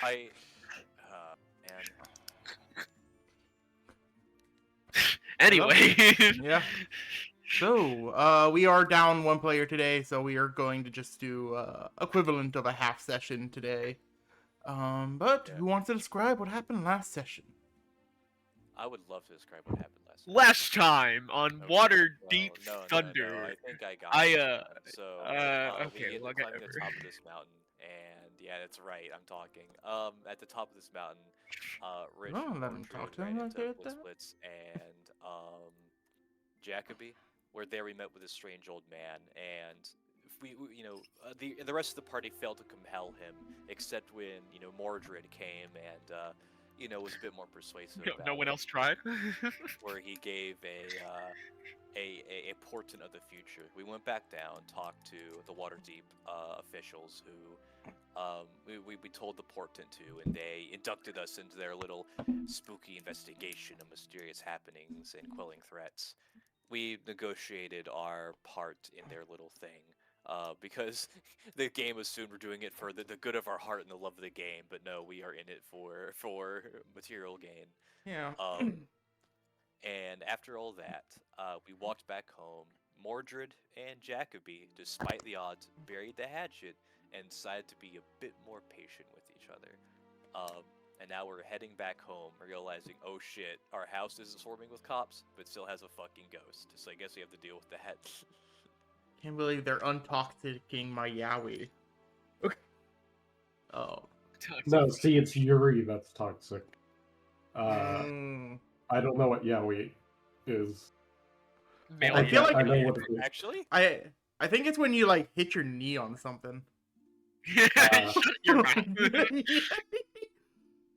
I, man. Anyway. Yeah. So, we are down one player today, so we are going to just do equivalent of a half session today. But Yeah. who wants to describe what happened last session? I would love to describe what happened last time. Last time on Okay. Waterdeep No, Thunder. I think I got this one. So, we Okay, get well, to climb to the whatever. top of this mountain, and yeah, that's right. I'm talking. At the top of this mountain, Rich Oh, and let him talk Mordred to ran him like into that. Blitzblitz and Jacoby, where there we met with a strange old man, and the rest of the party failed to compel him, except when Mordred came and was a bit more persuasive No, about no one it, else tried. where he gave a portent of the future. We went back down, talked to the Waterdeep officials who we told the portent to, and they inducted us into their little spooky investigation of mysterious happenings and quelling threats. We negotiated our part in their little thing. Because the game assumed we're doing it for the good of our heart and the love of the game, but no, we are in it for material gain. Yeah. And after all that, we walked back home. Mordred and Jacoby, despite the odds, buried the hatchet and decided to be a bit more patient with each other. And now we're heading back home, realizing, oh shit, our house isn't swarming with cops, but still has a fucking ghost. So I guess we have to deal with that. Can't believe they're untoxicking my Yowie. Oh. No, see, it's Yuri that's toxic. Mm. I don't know what Yaoi is. Male I feel like I know what it is. Actually, I think it's when you like hit your knee on something. Shut your mouth.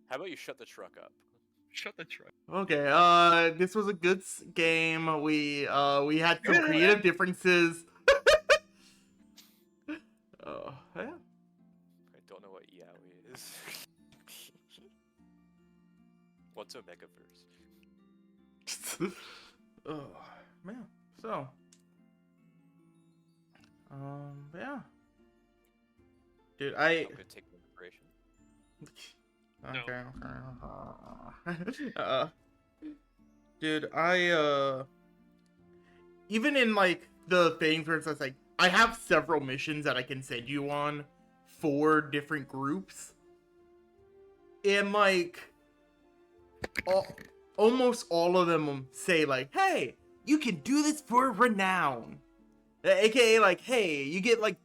how about you shut the truck up? Shut the truck. Okay, this was a good game. We had some creative differences. Yeah. I don't know what Yaoi is. What's a megaverse? Oh man. So, yeah. Dude, I'm gonna take the inspiration. Okay. Dude, even in like the things where it's just like I have several missions that I can send you on for different groups, and like almost all of them say like, "Hey, you can do this for renown," aka like, "Hey, you get like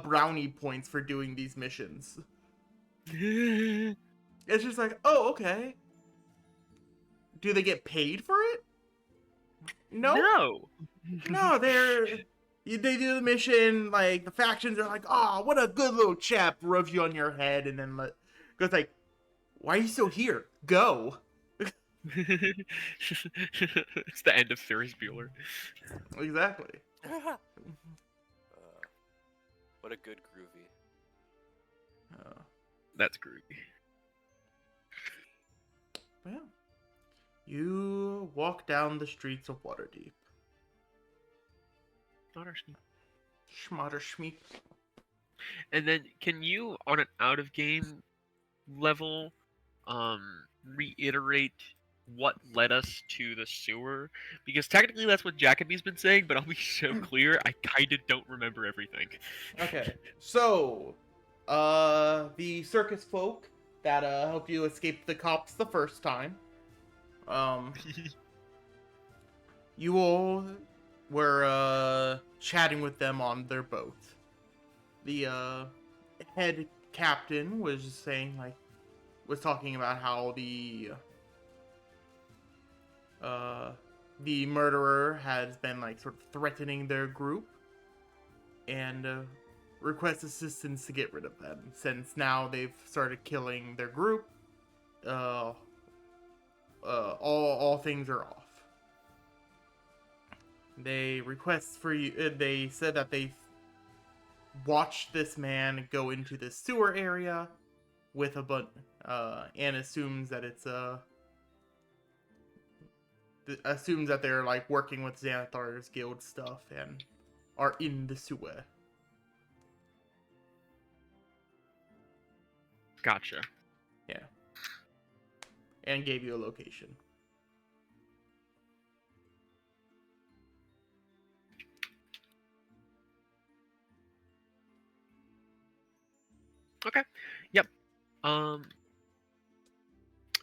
brownie points for doing these missions." It's just like, oh, okay. Do they get paid for it? No. No, they do the mission, like, the factions are like, oh, what a good little chap, rubs you on your head, and then goes like, why are you still here? Go. It's the end of Ferris Bueller. Exactly. What a good groovy. That's groovy. Yeah. You walk down the streets of Waterdeep. Schmotterschmeep. And then, can you, on an out-of-game level, reiterate what led us to the sewer? Because technically that's what Jacoby's been saying, but I'll be so clear, I kinda don't remember everything. Okay, so, the circus folk that, helped you escape the cops the first time, you all were, chatting with them on their boat. The, head captain was saying, like, was talking about how the murderer has been, like, sort of threatening their group, and, request assistance to get rid of them, since now they've started killing their group. All things are off. They request for you. They said that they watched this man go into the sewer area with a and assumes that it's assumes that they're like working with Xanathar's guild stuff and are in the sewer. Gotcha. Yeah. And gave you a location. Okay. Yep.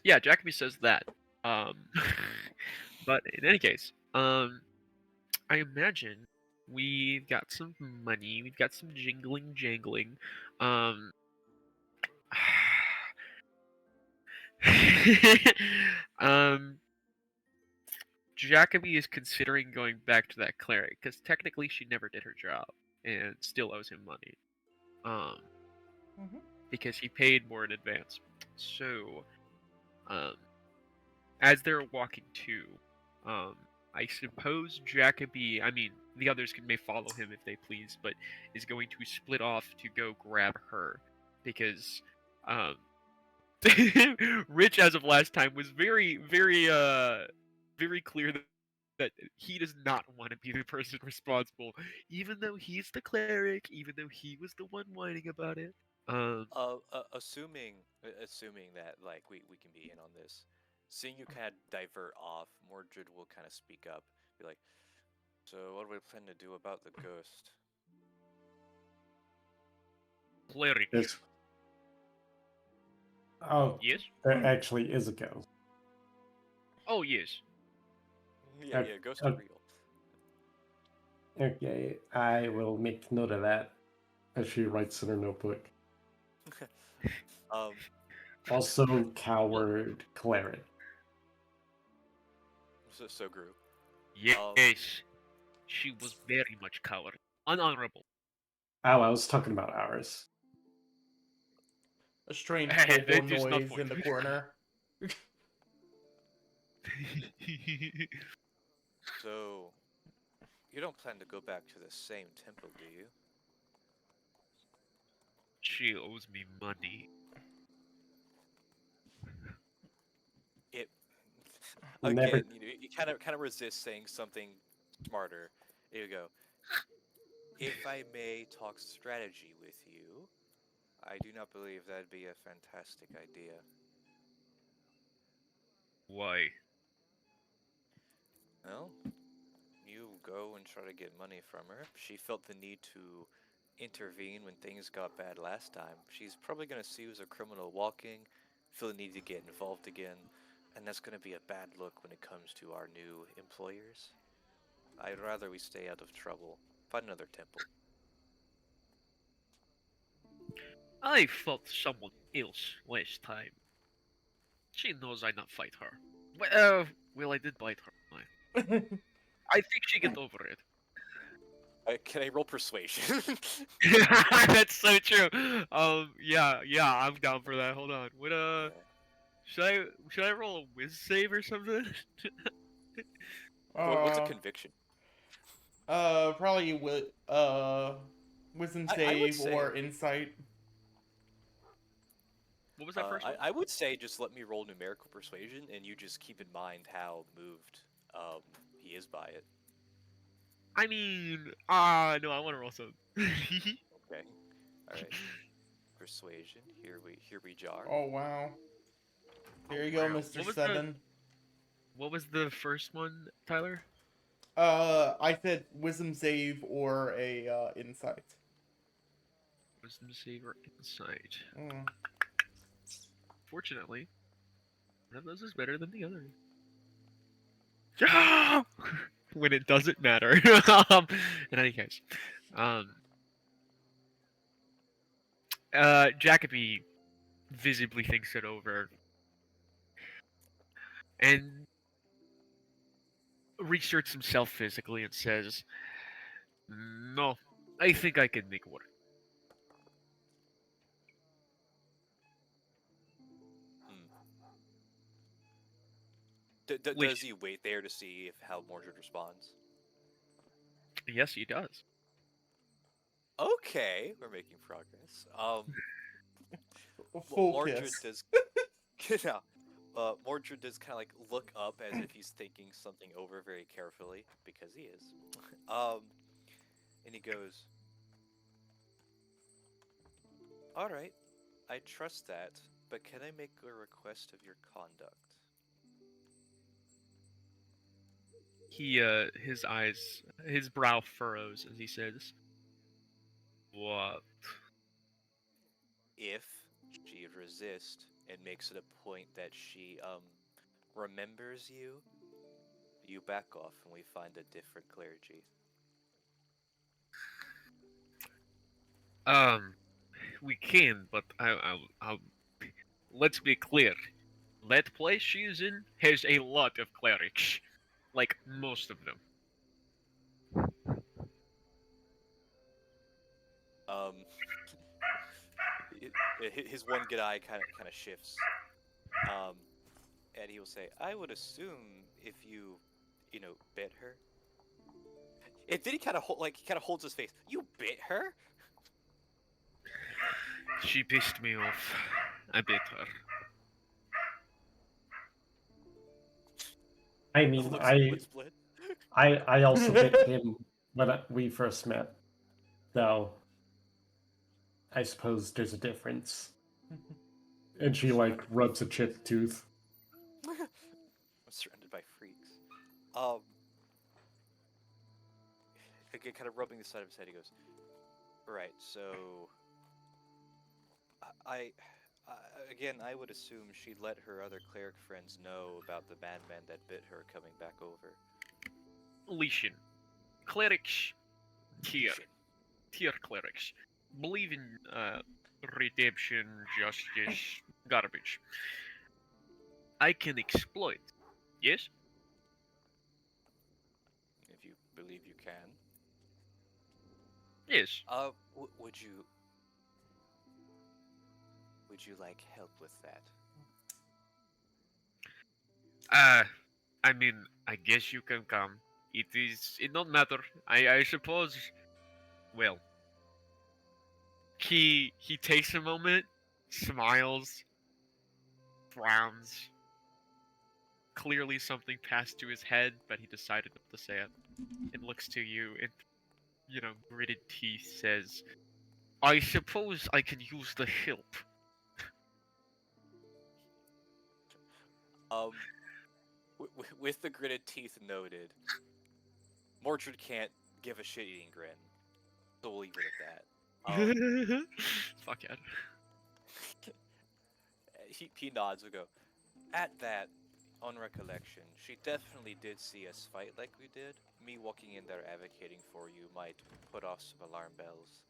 Yeah, Jacoby says that. But in any case, I imagine we've got some money, we've got some jingling jangling. Um, um, Jacoby is considering going back to that cleric because technically she never did her job and still owes him money. Mm-hmm. Because he paid more in advance. So, um, as they're walking to, I suppose Jacoby, I mean, the others may follow him if they please, but is going to split off to go grab her because, Rich, as of last time, was very clear that he does not want to be the person responsible, even though he's the cleric, even though he was the one whining about it. Assuming that like we can be in on this, seeing you kind of divert off, Mordred will kind of speak up, be like, "So what do we plan to do about the ghost?" Cleric. It's... Oh, Yes? there actually is a ghost. Oh, yes. Yeah, ghosts are real. Okay, I will make note of that as she writes in her notebook. Um, Also, coward cleric. so Gru. Yes. She was very much coward. Unhonorable. Oh, I was talking about ours. A strange Hey, kobold there's no noise point. in the corner. So, you don't plan to go back to the same temple, do you? She owes me money. It Never- again, you kind of resist saying something smarter. Here you go. If I may talk strategy with you, I do not believe that'd be a fantastic idea. Why? Well, you go and try to get money from her. She felt the need to intervene when things got bad last time. She's probably going to see you as a criminal walking, feel the need to get involved again, and that's going to be a bad look when it comes to our new employers. I'd rather we stay out of trouble. Find another temple. I fought someone else last time. She knows I not fight her. Well, I did bite her. I think she get over it. Can I roll persuasion? That's so true. Yeah, I'm down for that. Hold on. What should I roll a whiz save or something? What's a conviction? Probably with wisdom I would save or say- insight. What was that first one? I would say just let me roll numerical persuasion, and you just keep in mind how moved he is by it. I mean, no, I want to roll some. Okay. All right. Persuasion. Here we jar. Oh wow. There you Wow. go, What Mr. was Seven. What was the first one, Tyler? I said wisdom save or a insight. Wisdom save or insight? Mm. Fortunately, one of those is better than the other. Yeah! When it doesn't matter. In any case, Jacoby visibly thinks it over and researches himself physically and says, "No, I think I can make work." Does he wait there to see how Mordred responds? Yes, he does. Okay, we're making progress. Full Mordred kiss. does. Yeah. Mordred does kind of like look up as if he's thinking something over very carefully because he is. And he goes, "All right, I trust that, but can I make a request of your conduct? His brow furrows as he says, "What?" If she resists and makes it a point that she remembers you, you back off and we find a different clergy. We can, but let's be clear. That place she is in has a lot of clerics, like most of them. Um, his one good eye kind of shifts. And he will say, "I would assume if you know, bit her." And then he kind of holds his face. You bit her? She pissed me off. I bit her. I mean, Looks I lip split. I also bit him when we first met. Though I suppose there's a difference. And she like rubs a chipped tooth. I'm surrounded by freaks. Again, kind of rubbing the side of his head, he goes, "Right, so I again, I would assume she'd let her other cleric friends know about the madman that bit her coming back over." Legion. Clerics. Tier. Shit. Tier clerics. Believe in redemption, justice, garbage. I can exploit. Yes? If you believe you can. Yes. Would you like help with that? I mean, I guess you can come. It don't matter. I suppose, well, he takes a moment, smiles, frowns. Clearly something passed to his head, but he decided not to say it. And looks to you and, gritted teeth says, "I suppose I can use the help." With the gritted teeth noted, Mordred can't give a shit-eating grin, so we'll leave it at that. Fuck yeah. He nods and go, "At that, on recollection, she definitely did see us fight like we did. Me walking in there advocating for you might put off some alarm bells."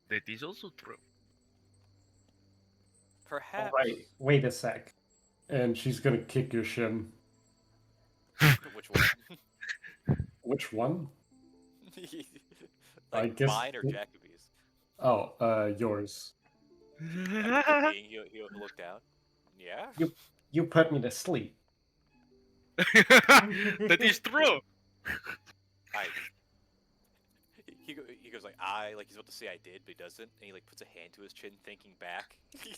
That is also true. Perhaps. Alright, wait a sec. And she's gonna kick your shin. Which one? Which one? Like I guess mine or Jacoby's? Oh, yours. He'll look down. Yeah? You put me to sleep. That is true. He goes like like he's about to say I did, but he doesn't, and he like puts a hand to his chin, thinking back. He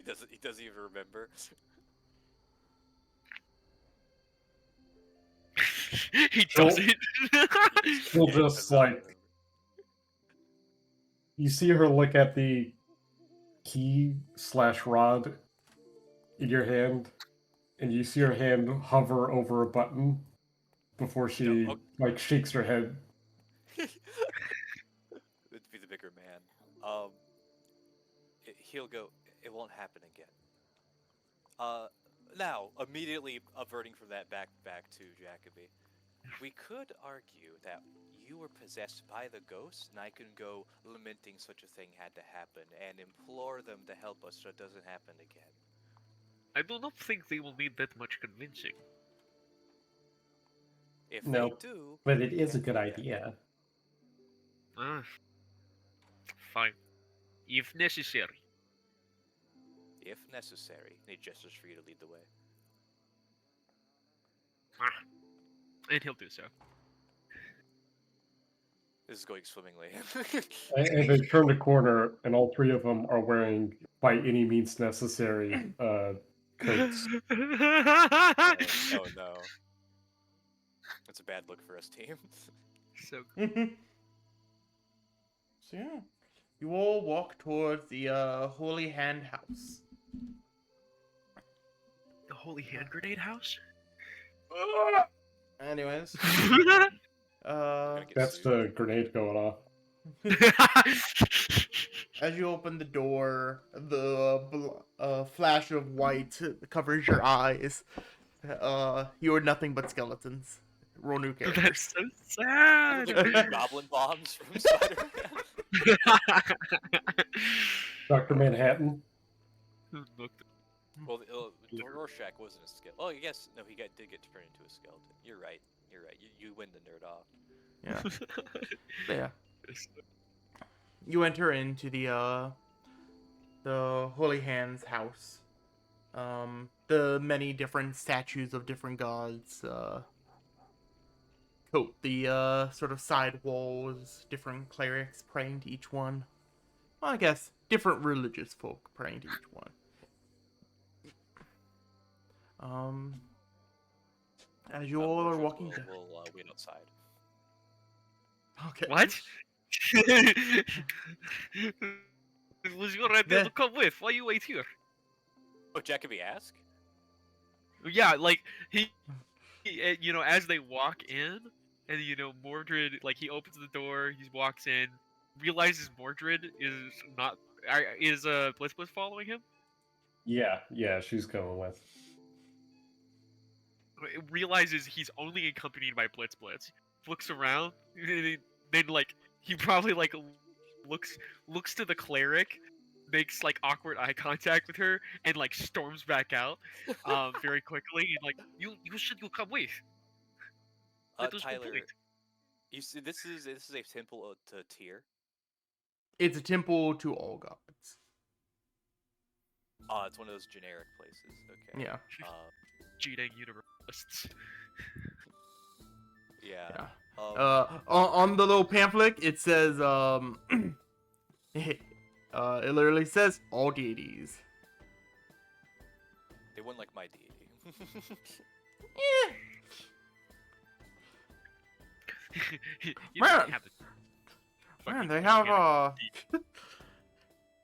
doesn't even remember. He doesn't. He'll just like you see her look at the key/rod in your hand, and you see her hand hover over a button before she like shakes her head. It'd be the bigger man. He'll go, "It won't happen again." Now, immediately averting from that back to Jacoby, we could argue that you were possessed by the ghost, and I can go lamenting such a thing had to happen and implore them to help us so it doesn't happen again. I do not think they will need that much convincing. If No, they do, but it is a can't good do that. idea. Fine. If necessary. If necessary, he gestures for you to lead the way. And he'll do so. This is going swimmingly. And they turn the corner, and all three of them are wearing, by any means necessary, coats. Oh no. That's a bad look for us, team. So So yeah, You all walk towards the Holy Hand House. The Holy Hand Grenade House? Anyways, We're gonna get That's sued. the grenade going off. as you open the door, the flash of white covers your eyes. You are nothing but skeletons. Roll new characters. That's so sad. Like the goblin bombs from Spider-Man. Dr. Manhattan. Look, Well, the Rorschach wasn't a skeleton. Oh, yes. No, did get turned into a skeleton. You're right. You're right. You win the nerd off. Yeah. Yeah. You enter into the Holy Hands house. The many different statues of different gods coat the sort of side walls, different clerics praying to each one. Well, I guess different religious folk praying to each one. As you all are Rorschach walking will, down. will wait outside. Okay. what? Was your idea to come with? Why you wait here? Oh, Jacoby, ask? Yeah, like he you know, as they walk in, and you know, Mordred, like he opens the door, he walks in, realizes Mordred is not, is Blitz following him? Yeah, she's going with. Realizes he's only accompanied by Blitz, looks around, and then like he probably like looks to the cleric, makes like awkward eye contact with her, and like storms back out, very quickly, and like you should come with. Let us go Tyler, point. you see, this is a temple to Tyr. It's a temple to all gods. It's one of those generic places. Okay. Yeah. Cheating universalists. Yeah. Yeah. On the little pamphlet, it says, it literally says all deities. They wouldn't like my deity. You Man! don't have to Man, fucking they have organic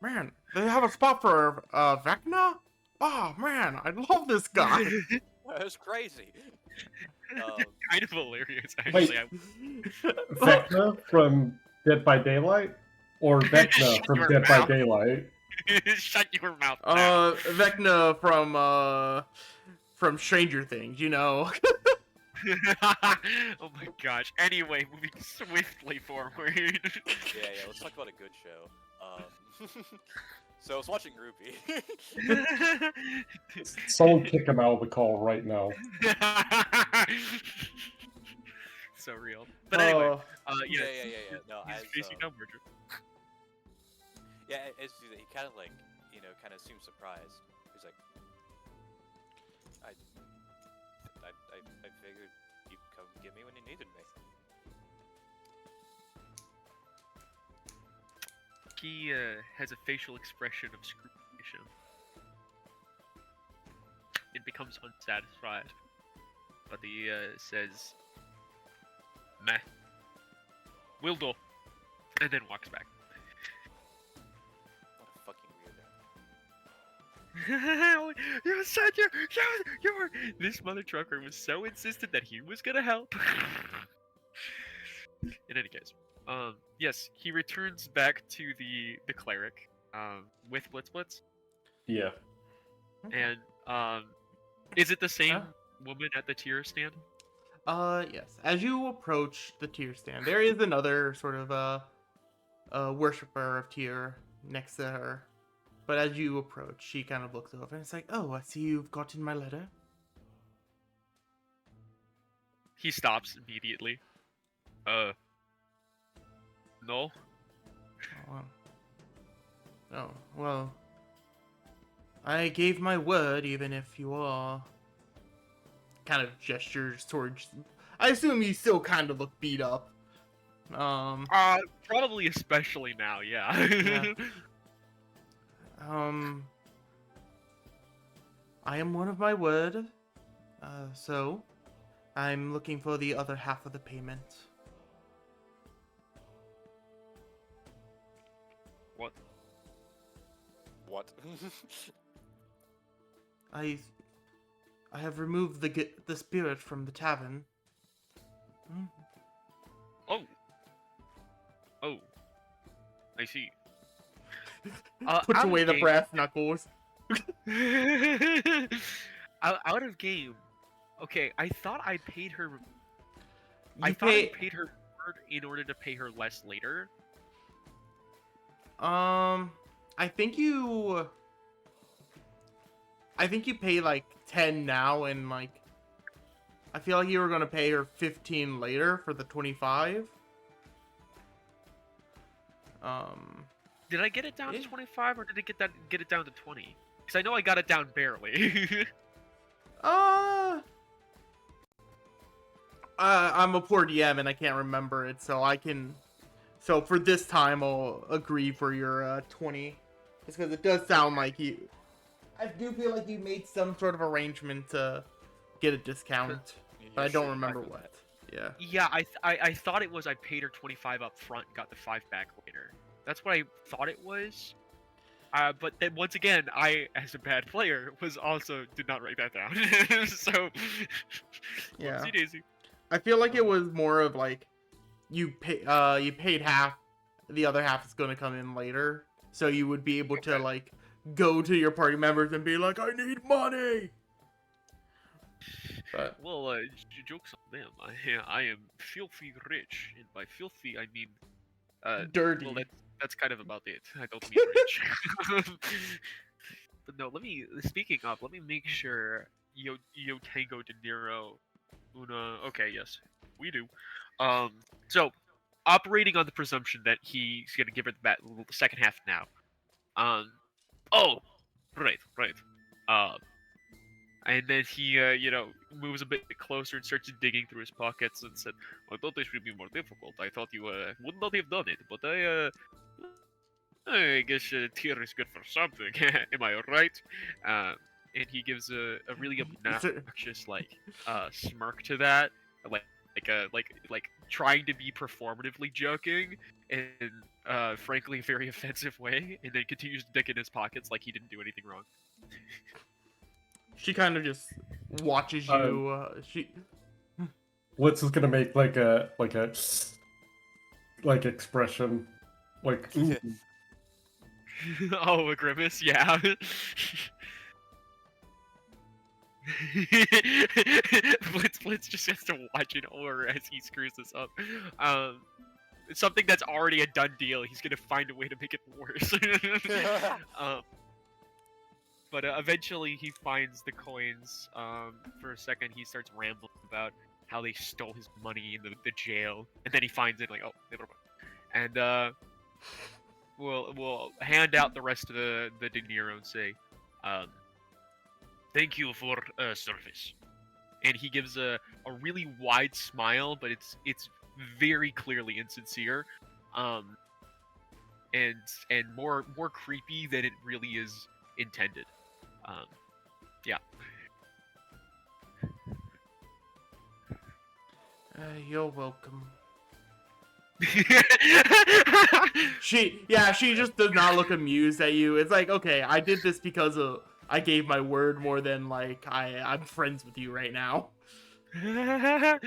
man, they have a spot for Vecna. Oh man, I love this guy. That's crazy. kind of hilarious, Wait. actually. Vecna from Dead by Daylight? Or Vecna Shut from your Dead by mouth. Daylight? Shut your mouth. now. Vecna from Stranger Things, you know. Oh my gosh. Anyway, moving swiftly forward. Yeah, let's talk about a good show. So I was watching Ruby. Someone kick him out of the call right now. So real. But anyway, Yeah. yeah. No, He's as facing downward. yeah, as he kind of like, kind of seemed surprised. He's like, I figured you'd come get me when you needed me. He has a facial expression of scrutinism. It becomes unsatisfied, but he says, "Meh, will do," and then walks back. What a fucking weirdo. You said you were. This mother trucker was so insistent that he was gonna help. In any case, yes, he returns back to the cleric, with Blitz, Yeah. and is it the same Huh? woman at the tier stand? Yes. As you approach the Tyr stand, there is another sort of worshiper of Tyr next to her. But as you approach, she kind of looks over and it's like, "Oh, I see you've gotten my letter." He stops immediately. No. Oh, well. I gave my word, even if you are. Kind of gestures towards. I assume you still kind of look beat up. Probably especially now, yeah. Yeah. I am one of my word. So. I'm looking for the other half of the payment. What? I have removed the spirit from the tavern. Mm. Oh. Oh. I see. Puts out of away the game- brass knuckles. out of game. Okay, I thought I paid her. I You thought I pay. paid her in order to pay her less later. I think you pay like 10 now, and like I feel like you were gonna pay her 15 later for the 25. Did I get it down to Yeah. 25 or did I get it down to 20? Because I know I got it down barely. I'm a poor DM and I can't remember it, so I can. So for this time, I'll agree for your 20, just because it does sound like you. I do feel like you made some sort of arrangement to get a discount, but I don't remember what. Yeah. Yeah, I thought it was I paid her 25 up front and got the 5 back later. That's what I thought it was. But then once again, I, as a bad player, did not write that down. So, Yeah. whoopsie daisy. I feel like it was more of like you paid half, the other half is gonna come in later, so you would be able to like go to your party members and be like, I need money. But Well, jokes on them. I am filthy rich, and by filthy I mean dirty. well, that's kind of about it. I don't mean rich. But no, speaking of, let me make sure Yo Tango De Niro Una. Okay, yes, we do. So operating on the presumption that he's gonna give her that second half now. Oh, right. And then he, moves a bit closer and starts digging through his pockets and said, I thought this would be more difficult. I thought you would not have done it, but I guess tear is good for something. Am I right? And he gives a really obnoxious, smirk to that, like trying to be performatively joking in, frankly, a very offensive way, and then continues to dig in his pockets like he didn't do anything wrong. She kind of just watches you. Blitz is gonna make like a expression, like ooh. Oh, a grimace, yeah. Blitz just has to watch in horror as he screws this up. It's something that's already a done deal. He's gonna find a way to make it worse. But eventually he finds the coins. For a second he starts rambling about how they stole his money in the jail, and then he finds it like, oh, never mind. And we'll hand out the rest of the De Niro and say, thank you for service. And he gives a really wide smile, but it's very clearly insincere, and more creepy than it really is intended. Yeah. You're welcome. She just does not look amused at you. It's like, okay, I did this because I gave my word more than like I'm friends with you right now. And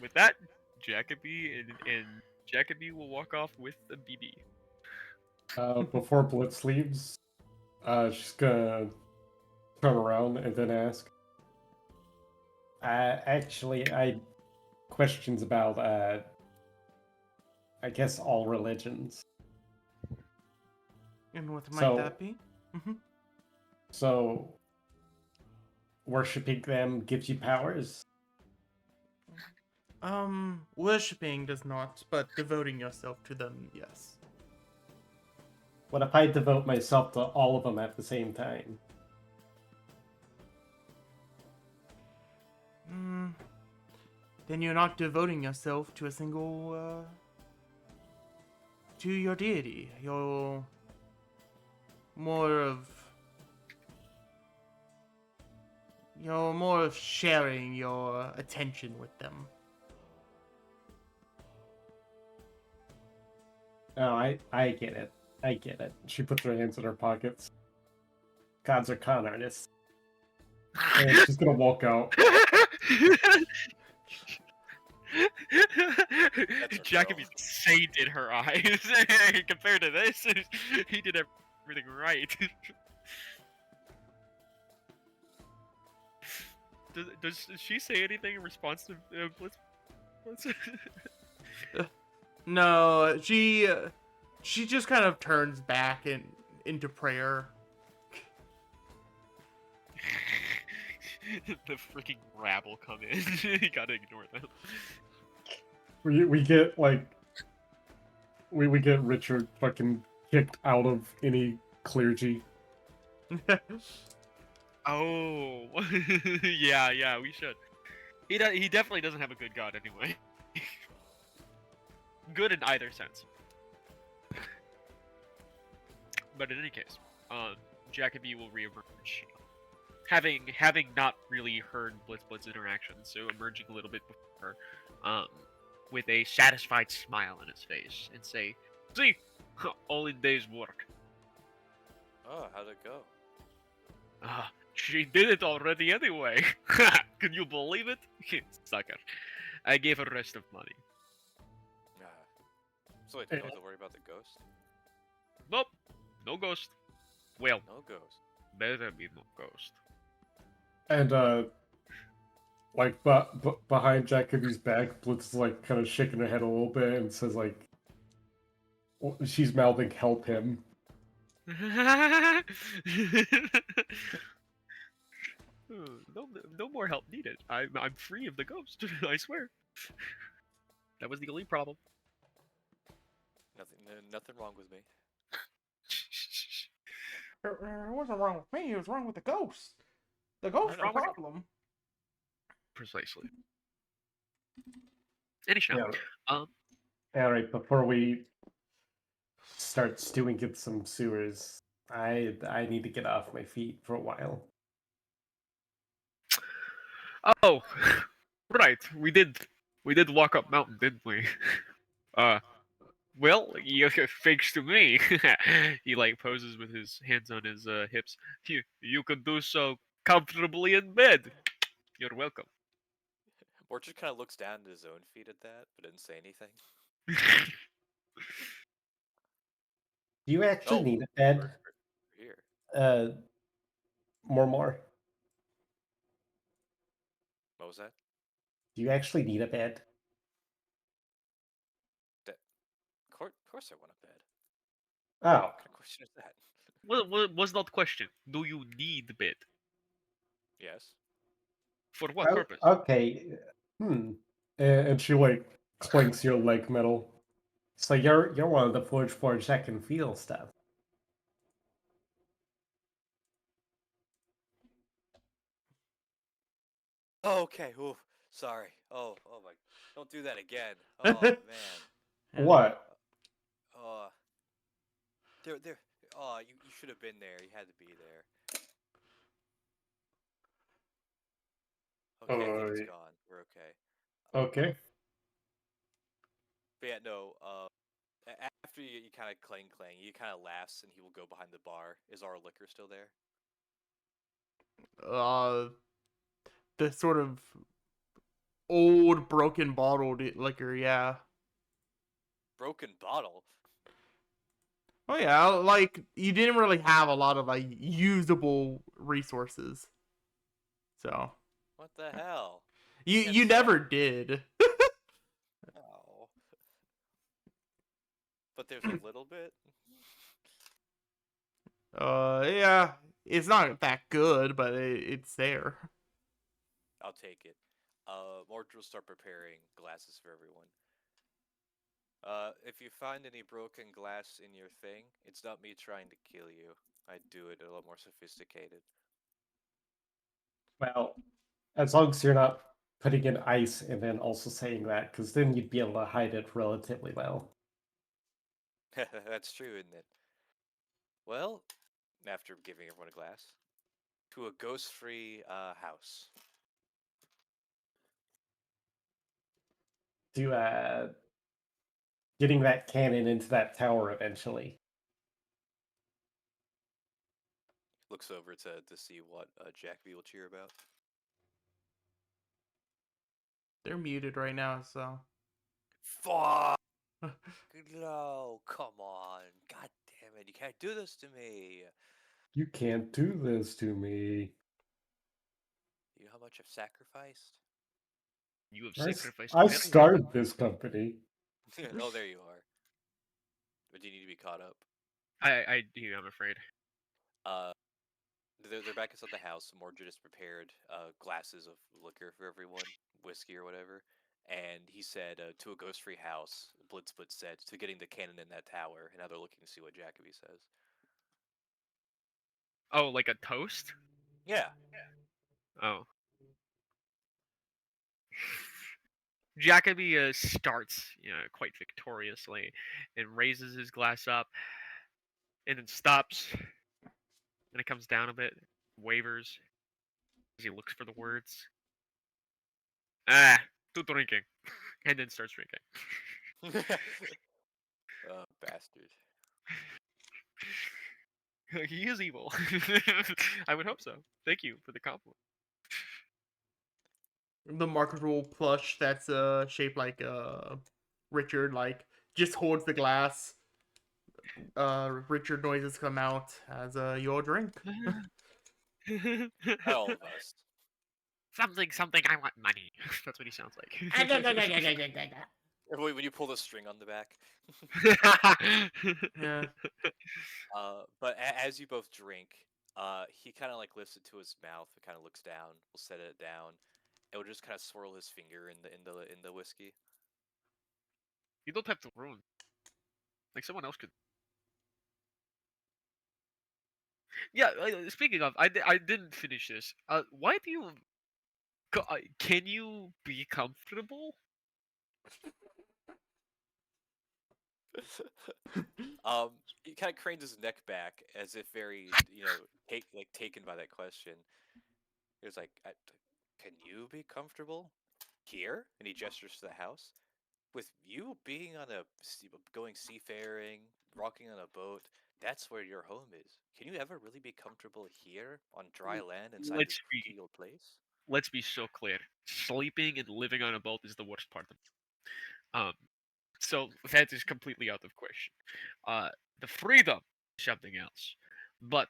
with that, Jacoby and Jacoby will walk off with the BB. Before Blitz leaves, she's gonna turn around and then ask. Actually, I questions about I guess all religions. And what might that be? So, worshipping them gives you powers? Worshipping does not, but devoting yourself to them, yes. What if I devote myself to all of them at the same time? Then you're not devoting yourself to a single, to your deity. You're more of sharing your attention with them. Oh, I get it. I get it. She puts her hands in her pockets. Gods are con artists. And she's gonna walk out. Jacoby's girl. a saint in her eyes. Compared to this, he did everything right. Does she say anything in response to Blitz? No, she just kind of turns back into prayer. The freaking rabble come in. You gotta ignore them. We get like we get Richard fucking kicked out of any clergy. Oh, yeah, we should. He definitely doesn't have a good god anyway. Good in either sense. But in any case, Jacoby will reemerge, having not really heard Blitz's interactions, so emerging a little bit before her, with a satisfied smile on his face, and say, "See, all in day's work. Oh, how'd it go? She did it already anyway. Can you believe it? Sucker. I gave her rest of money. Ah. So wait, you don't have to worry about the ghost? Nope, no ghost. Well, No ghost. better be no ghost." And like behind Jacoby's back, Blitz is like kind of shaking her head a little bit and says like, she's mouthing "help him." No more help needed. I'm free of the ghost. I swear. That was the only problem. Nothing wrong with me. It wasn't wrong with me. It was wrong with the ghost. The ghost Wrong with- problem. Precisely. Anyhow, Yeah. All right, before we start stewing in some sewers, I need to get off my feet for a while. oh, right. We did walk up mountain, didn't we? Well, thanks to me. He like poses with his hands on his hips. You can do so comfortably in bed. You're welcome. Orchard kind of looks down at his own feet at that, but didn't say anything. Do you actually Oh, need a bed, We're here. More? What was that? Do you actually need a bed? Of course I want a bed. Oh, What kind of question is that? Was not question. Do you need bed? Yes. For what purpose? okay. And she like clinks your leg metal. So you're one of the forge that can feel stuff. Oh, okay. Ooh, sorry. Oh my. Don't do that again. Oh man. What? There. Oh, you should have been there. You had to be there. Okay, I think it's gone. We're okay. Okay. But yeah, no. After you kind of clang, he kind of laughs and he will go behind the bar. Is our liquor still there? The sort of old broken bottled liquor, yeah. Broken bottle. Oh yeah, like you didn't really have a lot of like usable resources. So What the hell? you never did. Oh. But there's a little bit. Yeah, it's not that good, but it's there. I'll take it. Mordred will start preparing glasses for everyone. If you find any broken glass in your thing, it's not me trying to kill you. I do it a lot more sophisticated. Well, as long as you're not putting in ice and then also saying that, because then you'd be able to hide it relatively well. That's true, isn't it? Well, after giving everyone a glass, to a ghost-free house. To getting that cannon into that tower eventually. looks over to see what Jackby will cheer about. They're muted right now, so. Fuck! No, come on. God damn it, you can't do this to me. You can't do this to me. You know how much I've sacrificed? You have I, sacrificed. I very started this company. Oh, there you are. But do you need to be caught up? I do. I'm afraid. They're back inside the house. Mordred just prepared glasses of liquor for everyone, whiskey or whatever. And he said to a ghost-free house, Blitzplit said, to getting the cannon in that tower. And now they're looking to see what Jacoby says. Oh, like a toast? Yeah. Oh. Jacoby starts, quite victoriously, and raises his glass up, and then stops, and it comes down a bit, wavers, as he looks for the words. To drinking, and then starts drinking. Oh, bastard. He is evil. I would hope so. Thank you for the compliment. The marketable plush that's shaped like Richard, like, just holds the glass. Richard noises come out as you all drink. All of us. Something, I want money. That's what he sounds like. When you pull the string on the back. Yeah. But as you both drink, he kind of like lifts it to his mouth. It kind of looks down. Will set it down. It will just kind of swirl his finger in the whiskey. You don't have to ruin. Like someone else could. Yeah. Speaking of, I didn't finish this. Why do you? Can you be comfortable? He kind of cranes his neck back as if very, taken by that question. He was like, "Can you be comfortable here?" And he gestures to the house. With you being on going seafaring, rocking on a boat, that's where your home is. Can you ever really be comfortable here on dry land inside this creepy old place? Let's be so clear. Sleeping and living on a boat is the worst part of it. So that is completely out of question. The freedom, something else. But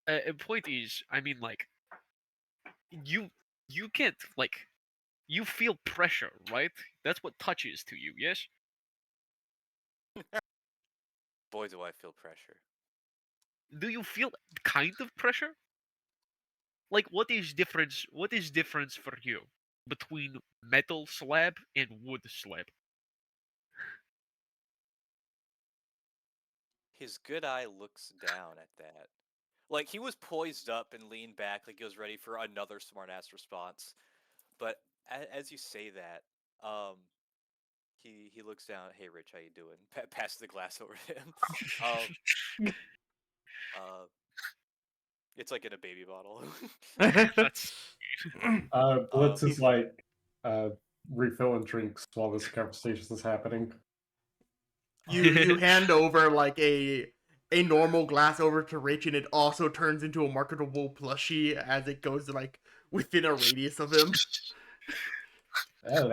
the point is, I mean, like, you can't, like, you feel pressure, right? That's what touch is to you, yes? Boy, do I feel pressure. Do you feel kind of pressure? Like, what is difference for you between metal slab and wood slab? His good eye looks down at that. Like, he was poised up and leaned back like he was ready for another smartass response. But as you say that, he looks down. Hey, Rich, how you doing? Pass the glass over to him. It's like in a baby bottle. That's Blitz is like refilling drinks while this conversation is happening. You hand over like a normal glass over to Rich, and it also turns into a marketable plushie as it goes to, like, within a radius of him. Oh,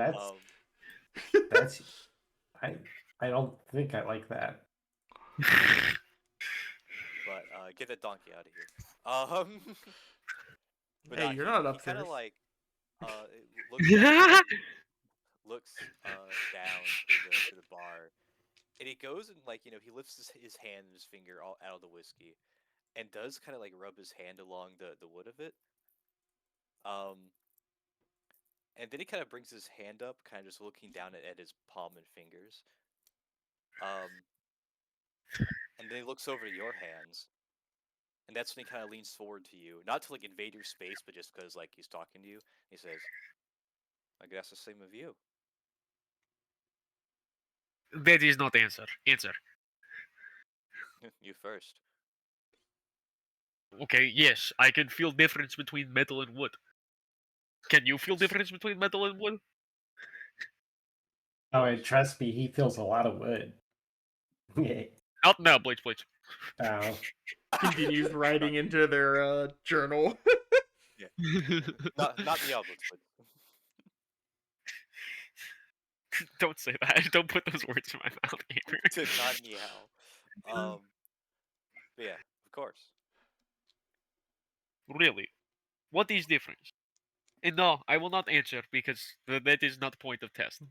that's I don't think I like that. But get that donkey out of here. But Hey, you're not He upstairs. kind of like looks down to the bar, and he goes and, like, he lifts his hand and his finger all out of the whiskey, and does kind of like rub his hand along the wood of it. And then he kind of brings his hand up, kind of just looking down at his palm and fingers. And then he looks over to your hands, and that's when he kind of leans forward to you, not to like invade your space, but just because like he's talking to you. He says, "I guess the same of you." that is not answer. Answer. You first. Okay, yes, I can feel difference between metal and wood. Can you feel difference between metal and wood? Oh, and trust me, he feels a lot of wood. Not now, Bleach. Oh. continues writing into their journal. Not the ombudsman. Don't say that. Don't put those words in my mouth, Gabriel. Did not meow. But yeah, of course. Really? What is difference? And no, I will not answer because that is not point of test.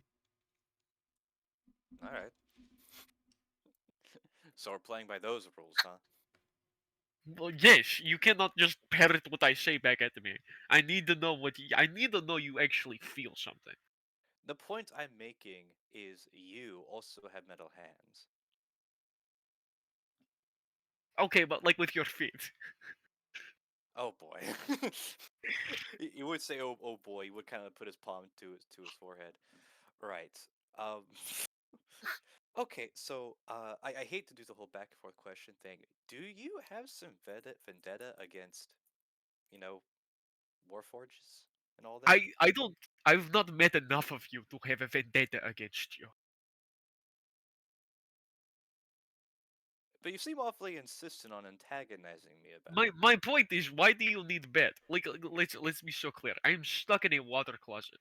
All right. So we're playing by those rules, huh? Well, yes, you cannot just parrot what I say back at me. I need to know I need to know you actually feel something. The point I'm making is you also have metal hands. Okay, but like with your feet. Oh boy. You would say, oh boy. You would kind of put his palm to his forehead. Right. Um. Okay, so I hate to do the whole back and forth question thing. Do you have some vendetta against, you know, Warforges and all that? I don't. I've not met enough of you to have a vendetta against you. But you seem awfully insistent on antagonizing me about My point is, why do you need bed? Like, let's be so clear. I'm stuck in a water closet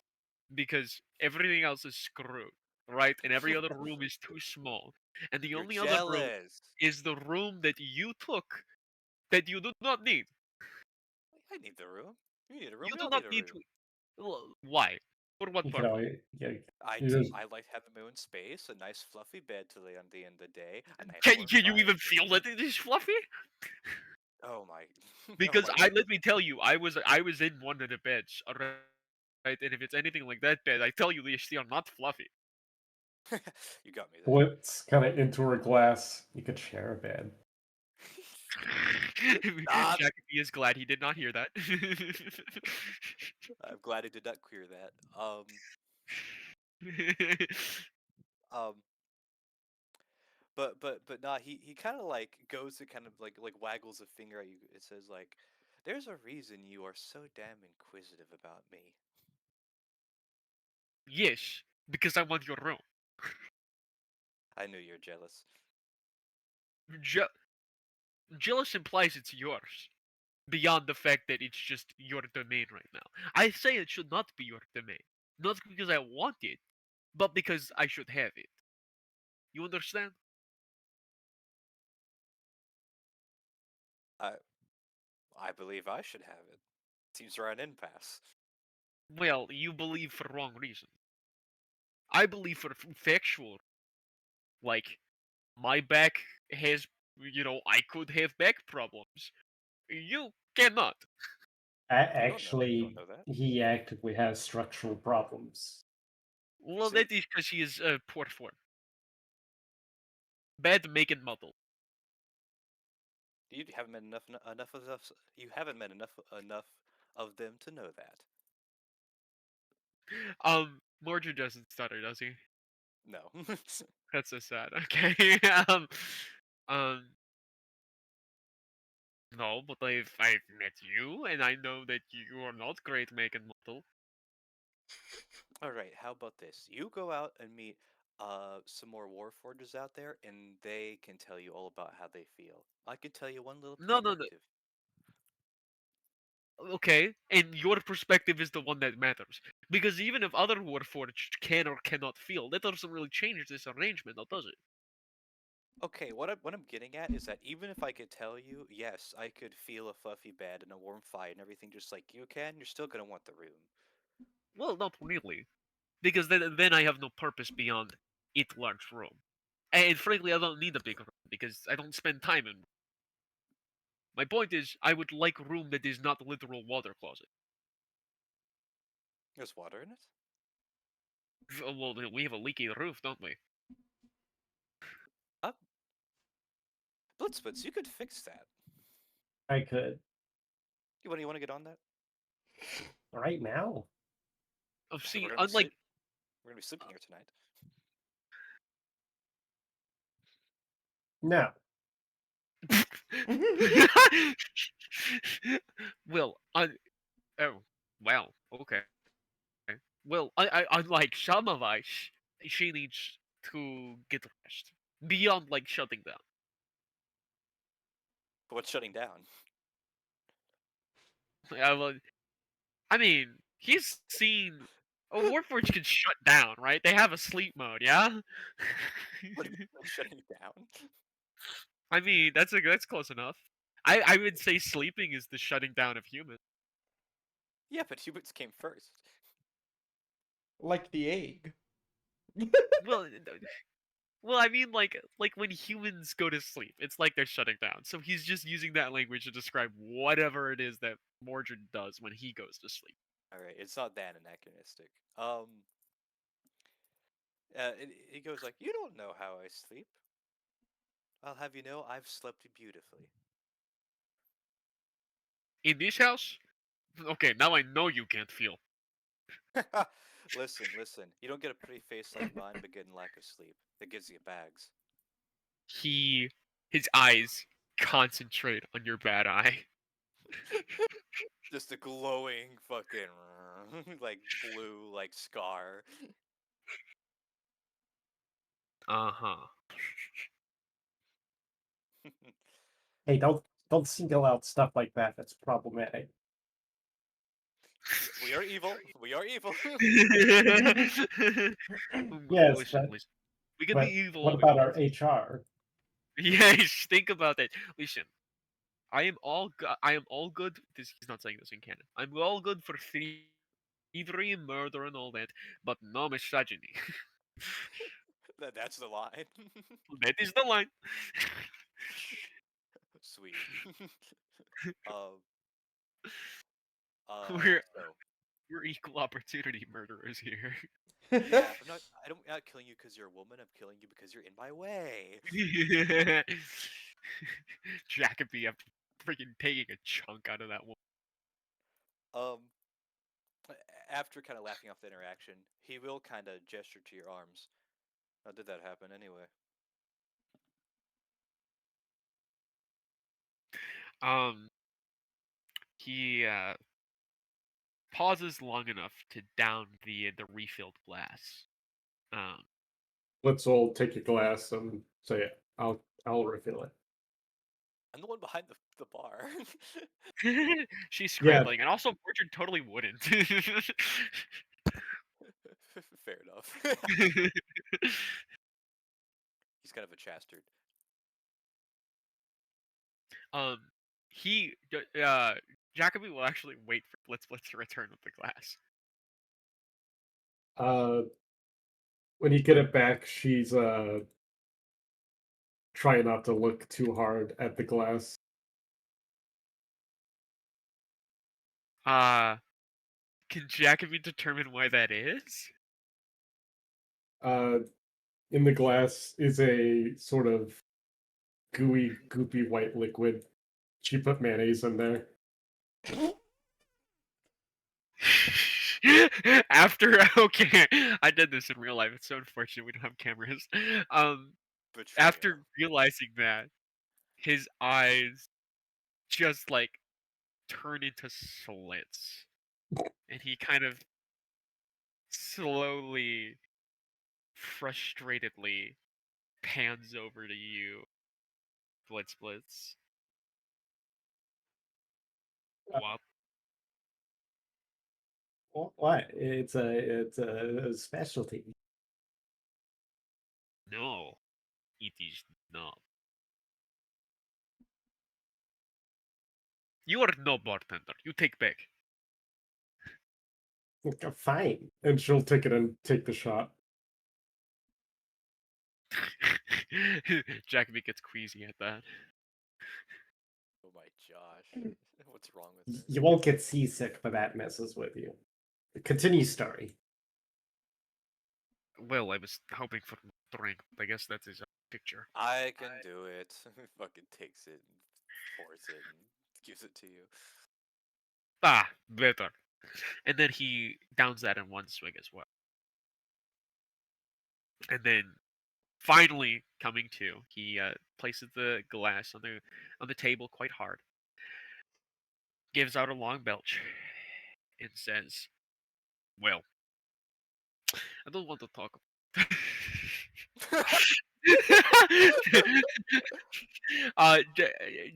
because everything else is screwed, right? And every other room is too small, and the You're only other room jealous. is the room that you took that you do not need. I need the room. You need a room. You We do all not need a need room. to. Why? For what You can purpose? always, yeah, I you do. just I like having my own space, a nice fluffy bed to lay on the end of the day, a nice Can warm you fire. even feel that it is fluffy? Oh my! Oh Because my let goodness! me tell you, I was in one of the beds, alright? And if it's anything like that bed, I tell you, they still are not fluffy. You got me there. blitz kind of into her glass. You could share a bed. Stop. Jacoby is glad he did not hear that. I'm glad I did not clear that. Um, but nah, he kind of like goes to kind of like waggles a finger at you. It says like, "There's a reason you are so damn inquisitive about me." Yes, because I want your room. I knew you're jealous. Je- Jealous implies it's yours, beyond the fact that it's just your domain right now. I say it should not be your domain, not because I want it, but because I should have it. You understand? I I believe I should have it. Seems we're at an impasse. Well, you believe for wrong reasons. I believe for factual. Like, my back has, I could have back problems. You cannot. You don't know. You don't Actually, know that. he actively has structural problems. Well, See, that is because he is poor form. Bad making model. you haven't met enough of us. You haven't met enough of them to know that. Mordred doesn't stutter, does he? No. That's so sad. Okay. Um, no, but I've met you, and I know that you are not great making model. All right. How about this? You go out and meet some more warforgers out there, and they can tell you all about how they feel. I can tell you one little No, no, no. perspective. Okay, and your perspective is the one that matters. Because even if other Warforged can or cannot feel, that doesn't really change this arrangement, now does it? Okay, what I'm getting at is that even if I could tell you, yes, I could feel a fluffy bed and a warm fire and everything just like you can, you're still gonna want the room. Well, not really. Because then I have no purpose beyond it large room. And frankly, I don't need a big room, because I don't spend time in. My point is, I would like a room that is not literal water closet. There's water in it. Well, we have a leaky roof, don't we? Up, Blitzwitz, you could fix that. I could You want to get on that? right now. See, We're gonna be unlike sleep. We're gonna be sleeping here tonight. No, well, oh, well, okay. Well, unlike some of us, she needs to get rest beyond like shutting down. But what's shutting down? Well, I mean, he's seen. Oh, Warforged can shut down, right? They have a sleep mode, yeah. What is shutting down? I mean, that's close enough. I would say sleeping is the shutting down of humans. Yeah, but humans came first. Like the egg. Well, well, I mean, like when humans go to sleep, it's like they're shutting down. So he's just using that language to describe whatever it is that Mordred does when he goes to sleep. All right, it's not that anachronistic. He goes like, "You don't know how I sleep. I'll have you know, I've slept beautifully." In this house, okay, now I know you can't feel. Listen. You don't get a pretty face like mine, but getting lack of sleep. It gives you bags. His eyes concentrate on your bad eye. Just a glowing fucking like blue like scar. Uh-huh. Hey, don't single out stuff like that. That's problematic. We are evil. We are evil. Yes, Listen, but, listen. We can but be evil. what about our HR? Yes, think about that. Listen, I am all good. This he's not saying this in canon. I'm all good for thievery, murder, and all that, but no misogyny. That's the line. That is the line. Sweet. um. We're So we're equal opportunity murderers here. yeah, I'm not killing you because you're a woman. I'm killing you because you're in my way. Jacoby after freaking taking a chunk out of that one. Um. After kind of laughing off the interaction, he will kind of gesture to your arms. How did that happen anyway? Um, he pauses long enough to down the refilled glass. Let's all take a glass and say, I'll refill it. I'm the one behind the bar. She's Yeah. scrambling, and also Richard totally wouldn't. Fair enough. He's kind of a chastard. Jacoby will actually wait for Blitzblitz to return with the glass. When you get it back, she's trying not to look too hard at the glass. Can Jacoby determine why that is? In the glass is a sort of gooey, goopy white liquid. She put mayonnaise in there. Okay, I did this in real life. It's so unfortunate we don't have cameras. After realizing that, his eyes just like turn into slits, and he kind of slowly, frustratedly pans over to you, Blitzblitz. Wow. What? It's a specialty. No, it is not. You are no bartender. You take back. Fine. And she'll take it and take the shot. Jacoby gets queasy at that. Oh my Josh. What's wrong with this? You won't get seasick, but that messes with you. Continue story. Well, I was hoping for a drink, but I guess that is a picture. I can do it. Fucking takes it and pours it and gives it to you. Ah, better. And then he downs that in one swig as well. And then, finally coming to, he places the glass on the table quite hard, gives out a long belch, and says, "Well, I don't want to talk."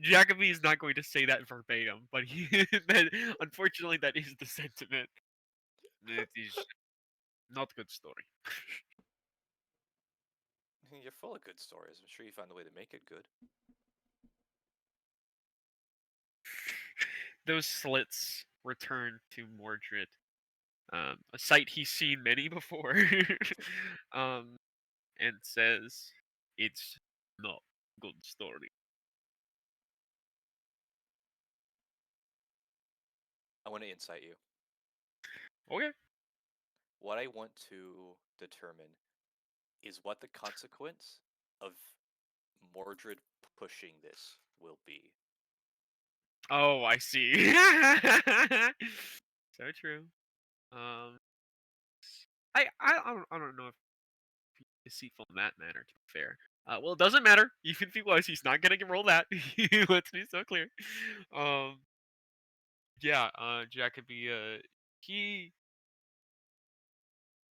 Jacoby is not going to say that verbatim, but unfortunately that is the sentiment. It is not a good story. You're full of good stories. I'm sure you found a way to make it good. Those slits return to Mordred, a sight he's seen many before, and says, "It's not good story." I want to insight you. Okay. What I want to determine is what the consequence of Mordred pushing this will be. Oh, I see. So true. Um, I don't know if he's deceitful in that manner. To be fair, well, it doesn't matter. Even if he was, he's not gonna roll that. Let's be so clear. Um, yeah. Jacoby.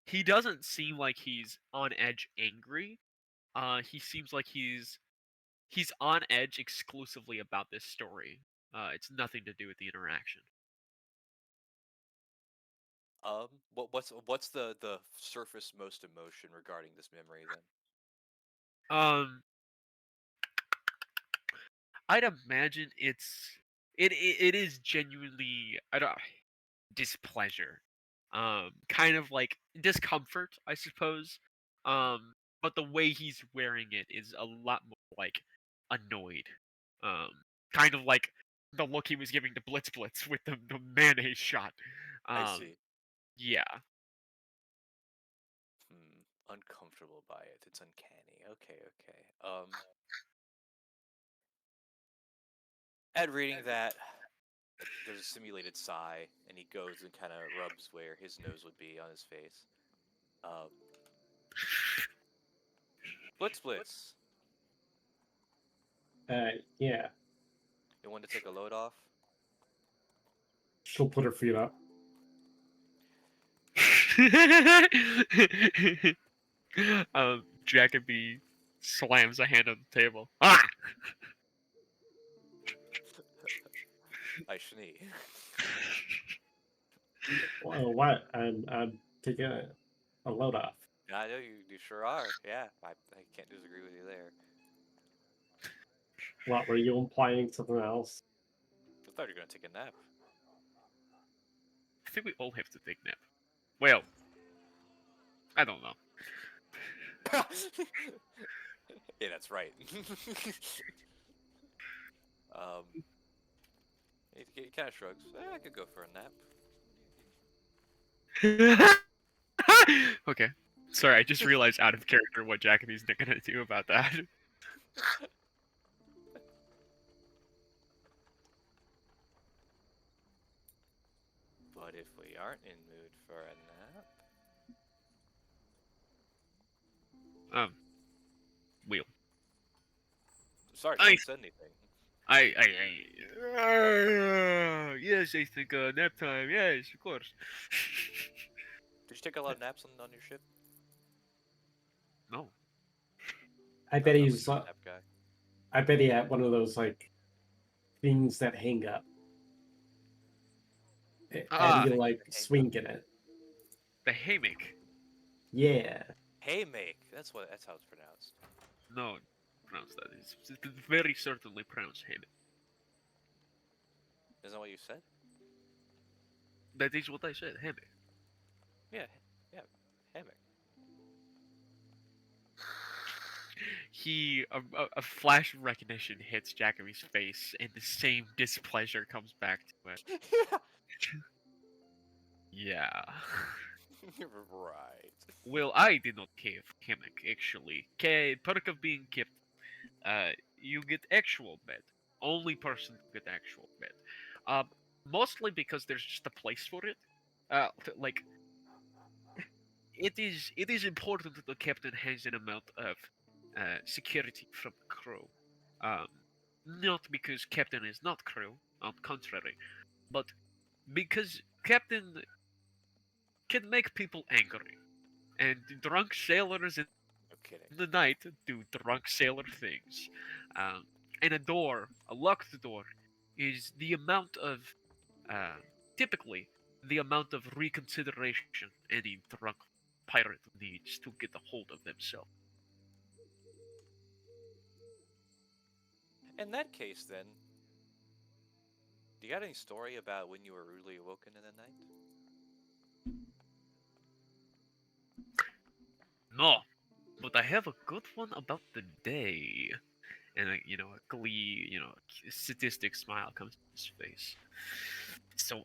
He doesn't seem like he's on edge angry. He seems like he's on edge exclusively about this story. It's nothing to do with the interaction. What's the surface most emotion regarding this memory then? I'd imagine it is genuinely I don't displeasure, kind of like discomfort, I suppose. But the way he's wearing it is a lot more like annoyed, um, kind of like the look he was giving to Blitz Blitz with the mayonnaise shot. I Um, see. yeah. Uncomfortable by it. It's uncanny. Okay. At reading that, there's a simulated sigh, and he goes and kind of rubs where his nose would be on his face. Um, Blitz. Yeah. You want to take a load off? She'll put her feet up. Jacoby slams a hand on the table. Ah! I shnee. Well, what? I'm taking a load off. I know you sure are. Yeah, I can't disagree with you there. What, were you implying something else? I thought you were gonna take a nap. I think we all have to take nap. Well, I don't know. Yeah, that's right. He kind of shrugs. I could go for a nap. Okay. Sorry, I just realized out of character what Jacoby's gonna do about that. But if we aren't in mood for a nap, Wheel. sorry, no one said anything. Yes, I think nap time. Yes, of course. Did you take a lot of naps on your ship? No. I bet I'm he's. a nap guy. I bet he had one of those like things that hang up. And you like swing in it. The hammock. Yeah. Haymak. That's how it's pronounced. No, pronounce that. It's very certainly pronounced hammock. Isn't that what you said? That is what I said, hammock. Yeah, hammock. A flash of recognition hits Jacoby's face, and the same displeasure comes back to it. Yeah. Right. Well, I did not give hammock, actually. Perk of being kept, you get actual bed. Only person to get actual bed. Mostly because there's just a place for it. Like, it is important that the captain has an amount of security from the crew. Not because captain is not crew, on the contrary, but because captain can make people angry, and drunk sailors and kidding. In the night, do drunk sailor things. And a door, a locked door, is the amount of, uh, typically, the amount of reconsideration any drunk pirate needs to get a hold of themselves. In that case, then, do you got any story about when you were rudely awoken in the night? No, but I have a good one about the day. And a glee, a sadistic smile comes to his face. So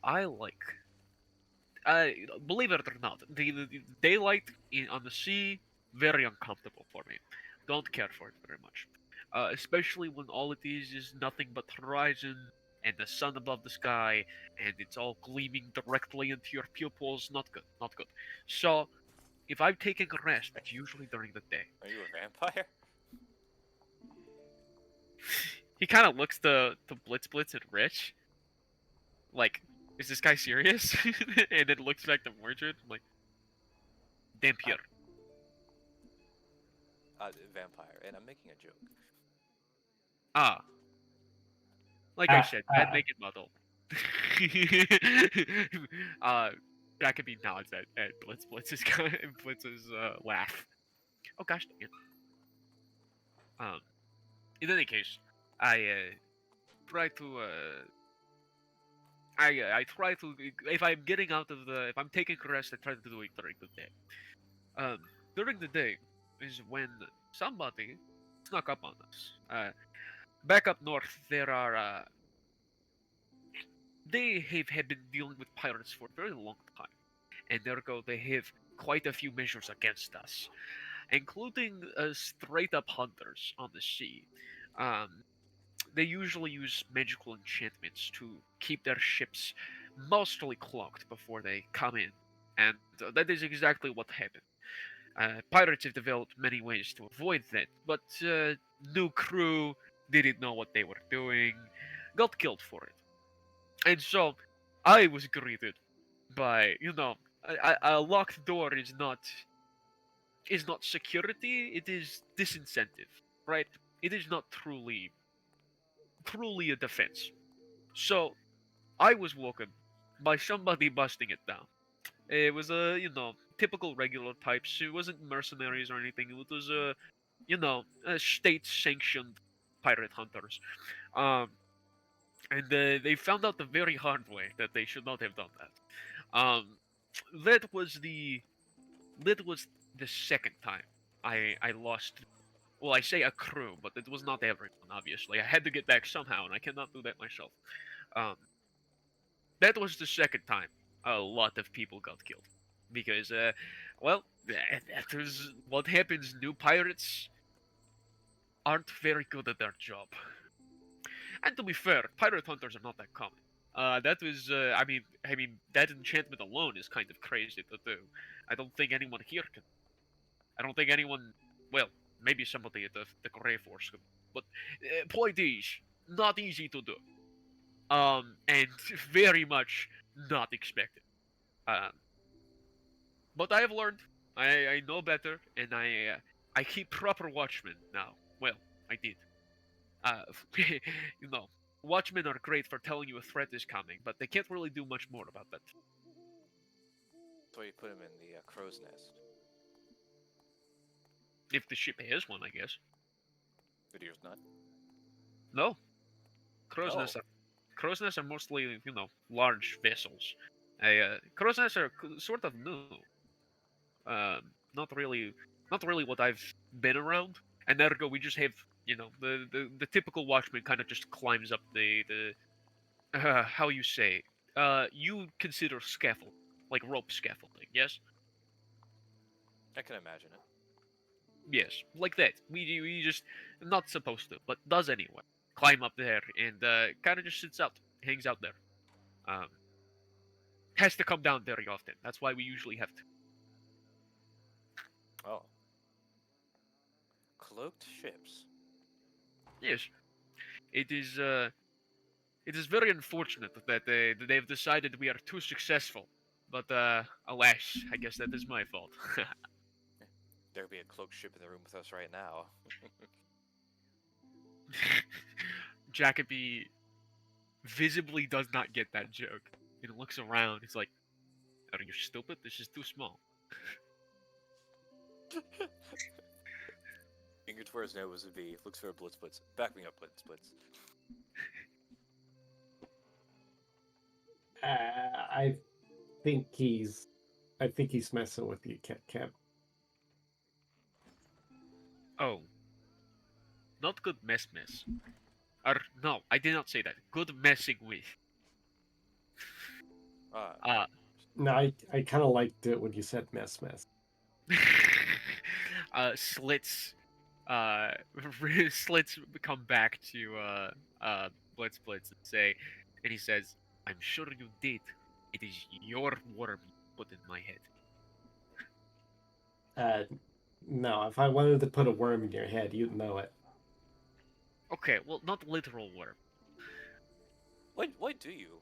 believe it or not, the daylight on the sea very uncomfortable for me. Don't care for it very much, especially when all it is nothing but horizon and the sun above the sky, and it's all gleaming directly into your pupils. Not good, not good. So if I'm taking a rest, it's usually during the day. Are you a vampire? He kind of looks to Blitz and Rich, like, is this guy serious? And then looks back to Mordred, like, Dampier. Vampire, and I'm making a joke. Ah. Like I said, bad naked model. Jacoby nods at Blitz's laugh. Oh gosh dang it. In any case, I try to I try to, if I'm getting out of if I'm taking a rest, I try to do it during the day. During the day is when somebody snuck up on us. Back up north, there are they have been dealing with pirates for a very long time, and ergo they have quite a few measures against us, including straight up hunters on the sea. They usually use magical enchantments to keep their ships mostly cloaked before they come in, and that is exactly what happened. Pirates have developed many ways to avoid that, but new crew didn't know what they were doing, got killed for it. And so I was greeted by, a locked door is not security, it is disincentive, right? It is not truly a defense. So I was woken by somebody busting it down. It was typical regular types. It wasn't mercenaries or anything. It was state-sanctioned pirate hunters. And they found out the very hard way that they should not have done that. That was the second time I lost. Well, I say a crew, but it was not everyone. Obviously, I had to get back somehow, and I cannot do that myself. Um, that was the second time a lot of people got killed because, well, that is what happens. New pirates aren't very good at their job. And to be fair, pirate hunters are not that common. That was, that enchantment alone is kind of crazy to do. I don't think anyone here can. I don't think anyone. Well, maybe somebody at the Grey Force could. But point is, not easy to do. And very much not expected. But I have learned. I know better, and I keep proper watchmen now. Well, I did. Uh, Watchmen are great for telling you a threat is coming, but they can't really do much more about that. So you put him in the crow's nest. If the ship has one, I guess. But yours not? No. Crow's No. nests are mostly, large vessels. Crow's nests are sort of new. Not really what I've been around. And ergo, we just have, the typical watchman kind of just climbs up the how you say, you consider scaffold, like rope scaffolding, yes? I can imagine it. Yes, like that. We just not supposed to, but does anyway. Climb up there and kind of just sits out, hangs out there. Has to come down very often. That's why we usually have to. Oh. Cloaked ships. Yes, it is. It is very unfortunate that they've decided we are too successful. But alas, I guess that is my fault. There'd be a cloak ship in the room with us right now. Jacoby visibly does not get that joke. And looks around. He's like, "Are you stupid? This is too small." Finger to where his nose would be. Looks for a Blitzblitz. Back me up, Blitzblitz. I think he's messing with you, Cap. Oh. Not good mess. Or, no, I did not say that. Good messing with. Ah, No, I kind of liked it when you said mess. Slits Slits come back to Blitz and say, and he says, "I'm sure you did. It is your worm you put in my head." No, if I wanted to put a worm in your head, you'd know it. Okay, well, not literal worm. why do you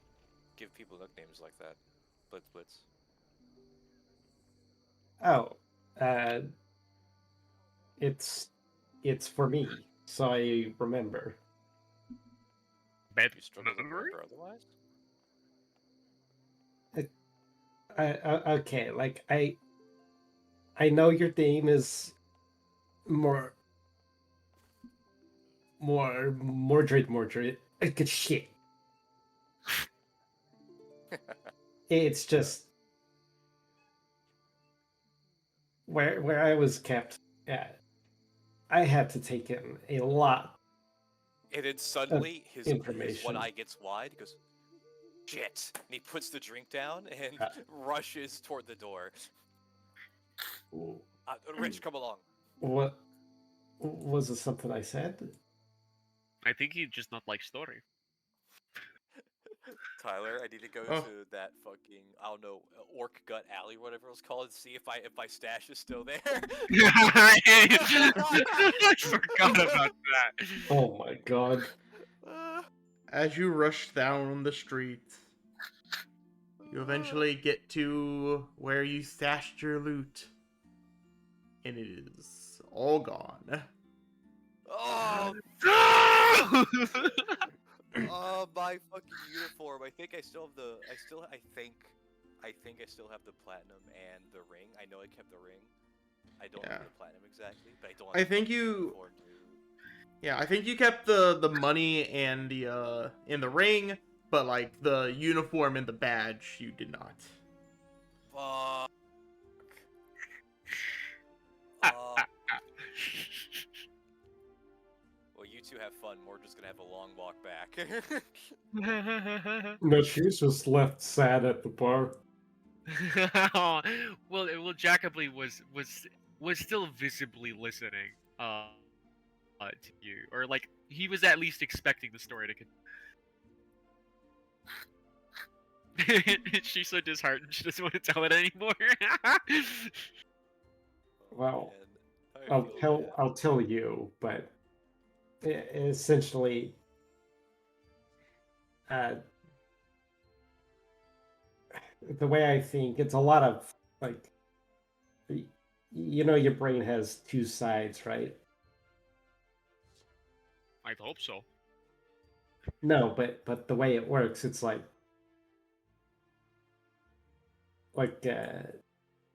give people nicknames like that? Blitzblitz. Oh, it's for me, so I remember. Bad You struggle to memory? remember otherwise? Okay, like I know your name is Mordred. Good shit. It's just where I was kept at. I had to take in a lot. And then suddenly his information. one eye gets wide. He goes, "Shit!" And he puts the drink down and Uh. rushes toward the door. Rich, come along. What was it? Something I said? I think he just not like story. Tyler, I need to go Oh. to that fucking, I don't know, Orc Gut Alley, whatever it was called, and see if my stash is still there. I forgot about that. Oh my god. As you rush down the street, you eventually get to where you stashed your loot, and it is all gone. Oh, my fucking uniform. I think I still have the. I think I still have the platinum and the ring. I know I kept the ring. I don't Yeah. know the platinum exactly, but I don't. I have the think fucking you- uniform, dude. Yeah, I think you kept the money and the ring, but like the uniform and the badge you did not. Fuck. Well, you two have fun. We're just gonna have a long walk back. No, she's just left sad at the bar. well, Jacoby was still visibly listening to you, or like he was at least expecting the story to continue. She's so disheartened she doesn't want to tell it anymore. Well, Man, I feel bad. I'll tell you, but essentially, the way I think, it's a lot of like, you know, your brain has two sides, right? I'd hope so. No, but the way it works, it's like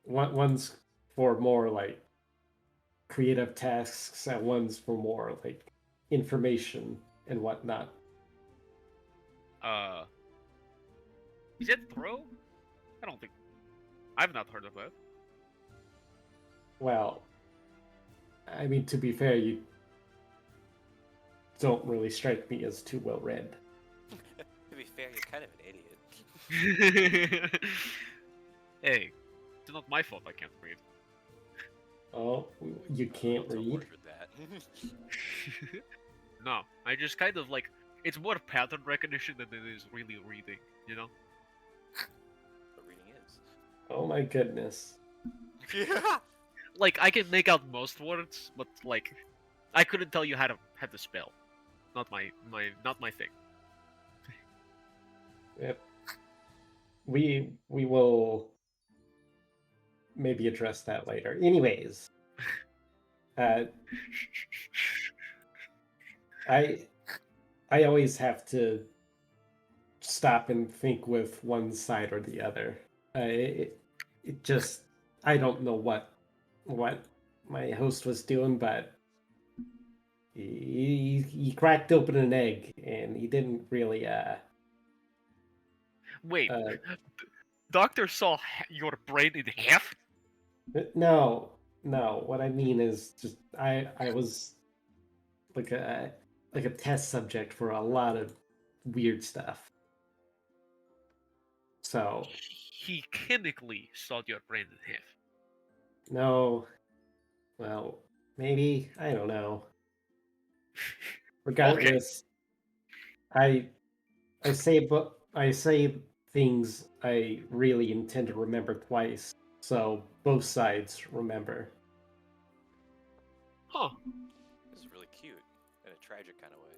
one's for more like creative tasks and one's for more like information and whatnot. Is it throw? I don't think. I've not heard of it. Well, I mean, to be fair, you don't really strike me as too well read. To be fair, you're kind of an idiot. Hey, it's not my fault I can't read. Oh, you can't Don't read? order that. No, I just kind of like it's more pattern recognition than it is really reading, you know? What reading is. Oh my goodness. Yeah. Like I can make out most words, but like I couldn't tell you how to spell. Not my thing. Yep. We will maybe address that later. Anyways, Uh, I I always have to stop and think with one side or the other. It just I don't know what my host was doing, but he cracked open an egg and he didn't really Wait, uh Doctor saw your brain in half? no, no, what I mean is just I was like a test subject for a lot of weird stuff. So He chemically sawed your brain in half. no, well, maybe I don't know. Okay. Regardless, I I say things I really intend to remember twice, so both sides remember. Huh. This is really cute in a tragic kind of way.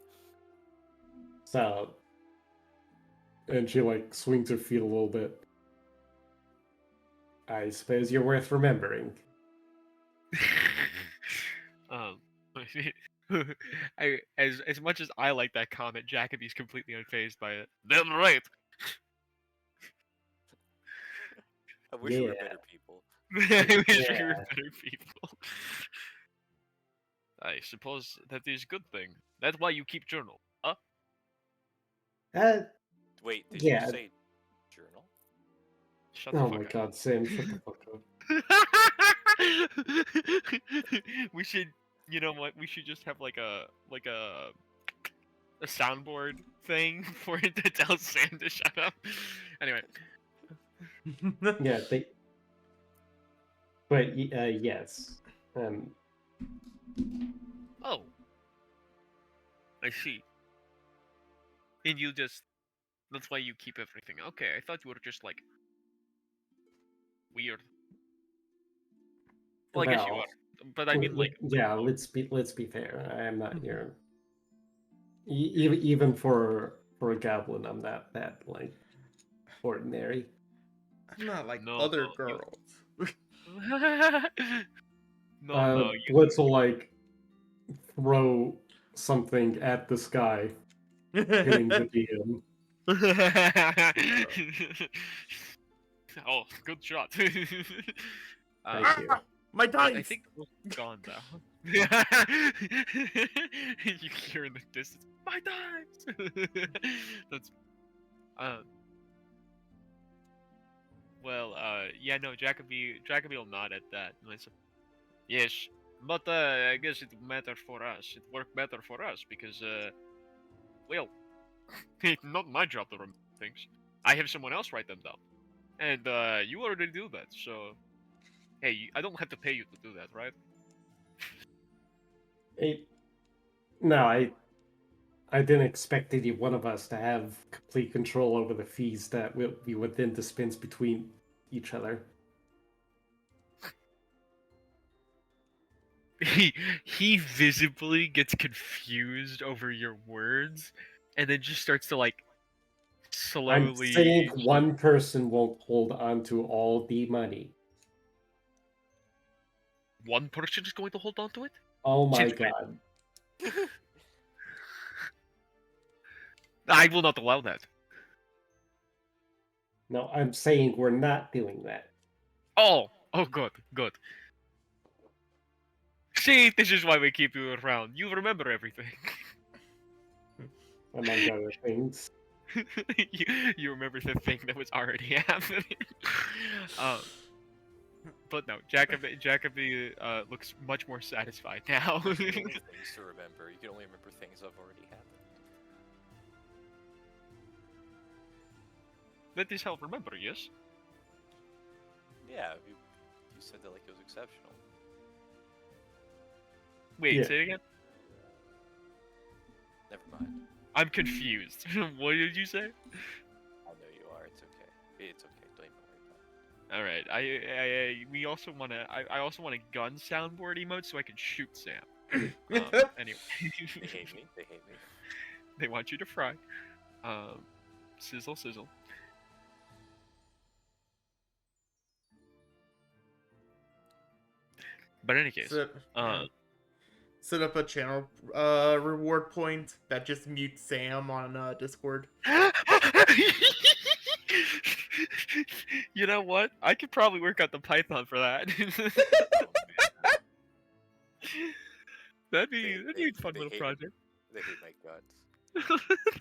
So, and she like swings her feet a little bit. I suppose you're worth remembering. um, as much as I like that comment, Jacoby's completely unfazed by it. Damn right. I wish we were Yeah. better people. I wish we Yeah. were better people. I suppose that is a good thing. That's why you keep journal, huh? Uh, Wait, did Yeah. you say journal? Shut the Oh fuck my up. God, Sam, shut the fuck up. We should, you know what? We should just have like a soundboard thing for it to tell Sam to shut up. Anyway, Yeah, but yes. oh, I see. And you just, that's why you keep everything. Okay, I thought you were just like weird. Well, I guess you Well, are. But I mean, like, yeah, let's be fair. I am not your even for a goblin, I'm not that like ordinary. I'm not like no, other no, girls. no, no, Blitz will like throw something at the sky, hitting the DM. Oh, good shot. Thank you. My But I dice. think it was gone now. You hear in the distance, my dimes. That's well, yeah, no, Jacoby will nod at that. And I said, yes, but I guess it matters for us. It worked better for us because, well, it's not my job to remember things. I have someone else write them down, and you already do that. So, hey, I don't have to pay you to do that, right? No, I didn't expect any one of us to have complete control over the fees that we would then dispense between each other. He visibly gets confused over your words, and then just starts to like I'm slowly. saying one person won't hold on to all the money. One person is going to hold on to it. Oh my Since when? God. I will not allow that. No, I'm saying we're not doing that. Oh, good, good. See, this is why we keep you around. You remember everything. Among other things. you remember the thing that was already happening. um, but no, Jacoby looks much more satisfied now. There's only things to remember. You can only remember things that have already happened. That is how remember, yes? Yeah, you said that like it was exceptional. Wait, Yeah. say it again? Never mind. I'm confused. What did you say? I know you are. It's okay. It's okay. Don't even worry about it. All right. We also want to. I also want a gun soundboard emote so I can shoot Sam. Anyway, They hate me. They hate me. they want you to fry. Sizzle, sizzle. But in any case, Set, uh, set up a channel reward point that just mutes Sam on Discord. you know what? I could probably work out the Python for that. that'd be a fun little project. They hate my guts.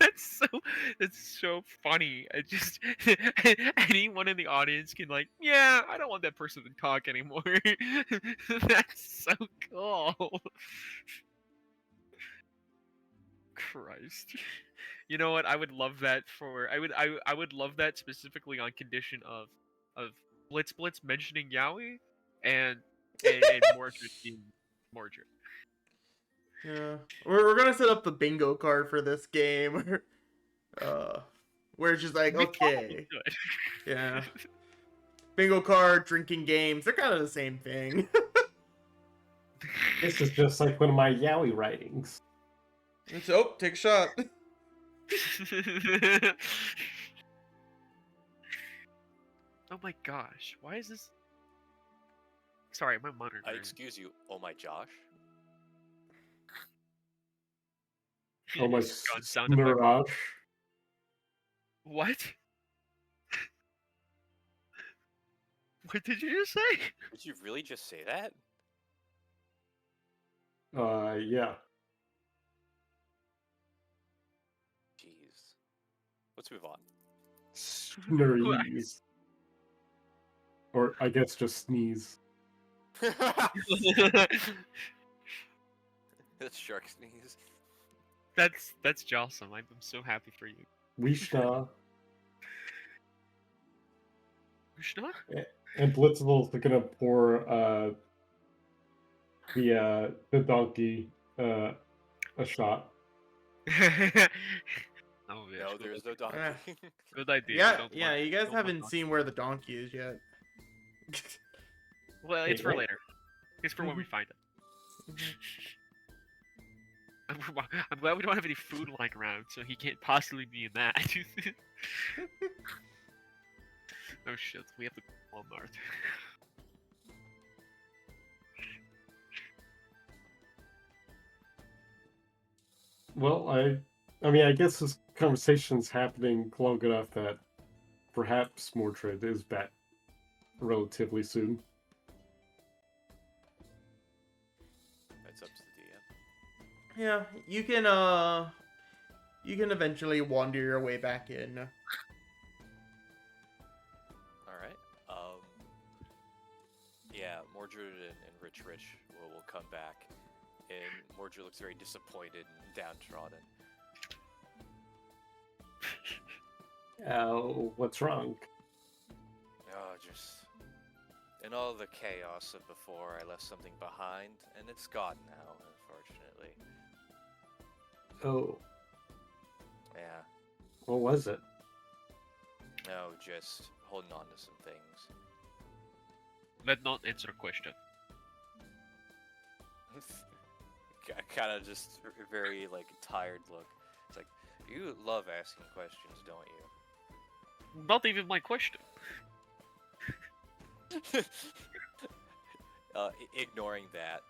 that's so funny. I just anyone in the audience can like, yeah, I don't want that person to talk anymore. That's so cool. Christ. You know what? I would love that for I would love that specifically on condition of Blitz mentioning Yowie and Mordred being Mordred. Yeah, we're gonna set up the bingo card for this game. Where it's just like, We okay, probably could. yeah, bingo card, drinking games, they're kind of the same thing. This is just like one of my Yowie writings. So, take a shot. Oh my gosh, why is this? Sorry, my monitor. Excuse you, oh my Josh. Oh my God, sound effect. Mirage. What? What did you just say? Did you really just say that? Yeah. Jeez. Let's move on. Sneeze. Or I guess just sneeze. That's shark sneeze. That's Jawsome. I'm so happy for you. Wishna. Krishna? And Blitzable's gonna pour the donkey a shot. Oh, yeah, No, there's no donkey. good idea. Yeah, Don't yeah, want- you guys don't want haven't donkey. seen where the donkey is yet. Well, it's for Wait, what? later. It's for when we find it. I'm glad we don't have any food lying around, so he can't possibly be in that. Oh shit, we have to go to Walmart. Well, I mean, I guess this conversation's happening long enough that perhaps Mordred is back relatively soon. That's up to the DM. Yeah, you can eventually wander your way back in. Alright. Yeah, Mordred and Rich will come back. And Mordred looks very disappointed and downtrodden. What's wrong? Oh, just... In all the chaos of before, I left something behind, and it's gone now, unfortunately. Oh, Yeah. what was it? No, just holding on to some things. Let not answer question. Kind of just very, like, tired look. It's like, you love asking questions, don't you? Not even my question. Ignoring that,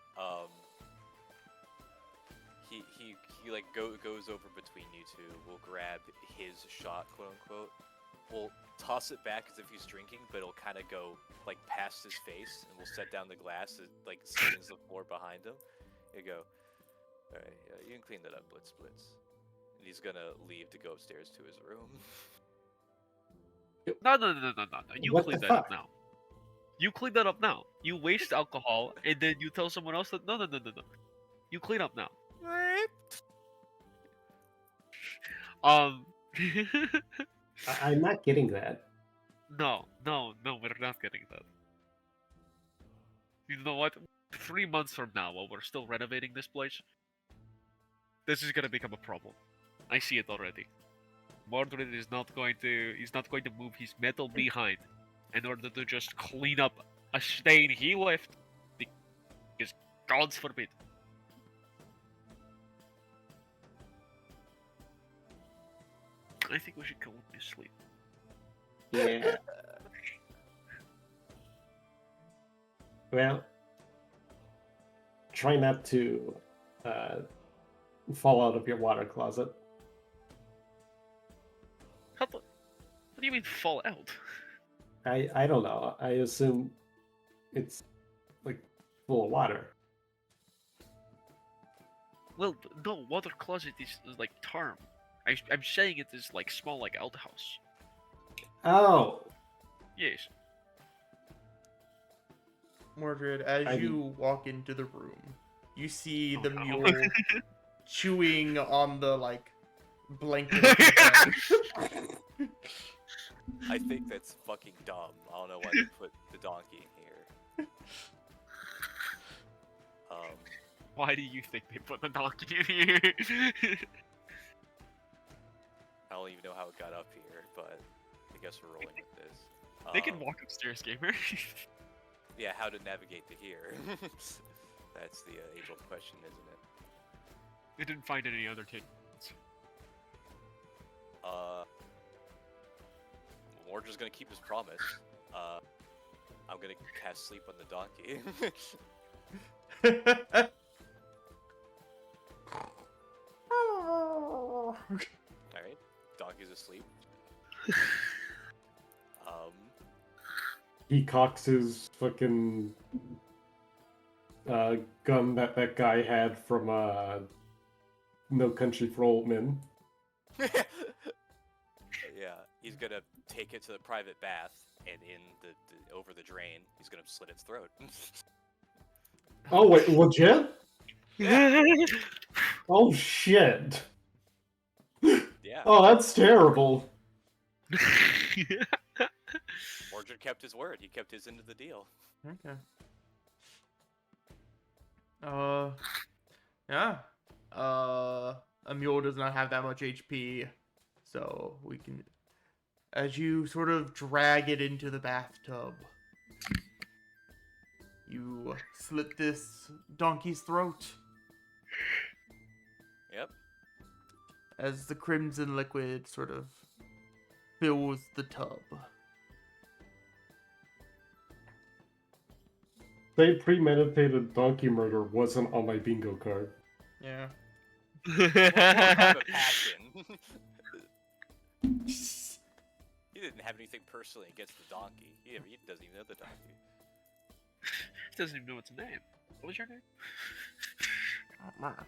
he like goes over between you two. Will grab his shot, quote unquote. Will toss it back as if he's drinking, but it'll kind of go like past his face, and will set down the glass that like skins the floor behind him. You go, all right, you can clean that up, Blitz. And he's gonna leave to go upstairs to his room. No. You What clean the that up fuck? now. You clean that up now. You waste alcohol, and then you tell someone else that no. You clean up now. I'm not getting that. No, we're not getting that. You know what? 3 months from now, while we're still renovating this place, this is gonna become a problem. I see it already. Mordred is not going to move his metal behind in order to just clean up a stain he left. Because gods forbid. I think we should go to sleep. Yeah. Well, try not to fall out of your water closet. What do you mean fall out? I don't know. I assume it's like full of water. Well, no, water closet is like term. I'm saying it is like small like outhouse. Oh, Yes. Mordred, as I mean- you walk into the room, you see the no. mule chewing on the like blanket of the bed. I think that's fucking dumb. I don't know why they put the donkey in here. Why do you think they put the donkey in here? I don't even know how it got up here, but I guess we're rolling with this. They can walk upstairs, gamer. Yeah, how to navigate to here? That's the age-old question, isn't it? They didn't find any other kids. Mordred's gonna keep his promise. I'm gonna cast sleep on the donkey. Alright, donkey's asleep. he cocks his fucking gun that guy had from No Country for Old Men. Yeah, he's gonna take it to the private bath, and in the over the drain, he's gonna slit its throat. Oh wait, legit? Oh shit! Yeah, Oh, that's terrible. Mordred kept his word. He kept his end of the deal. Okay. Yeah. A mule does not have that much HP, so we can. As you sort of drag it into the bathtub, you slit this donkey's throat. Yep. As the crimson liquid sort of fills the tub. They premeditated donkey murder wasn't on my bingo card. Yeah. Have a passion. He didn't have anything personally against the donkey. He doesn't even know the donkey. He doesn't even know its name. What was your name? Oh, man.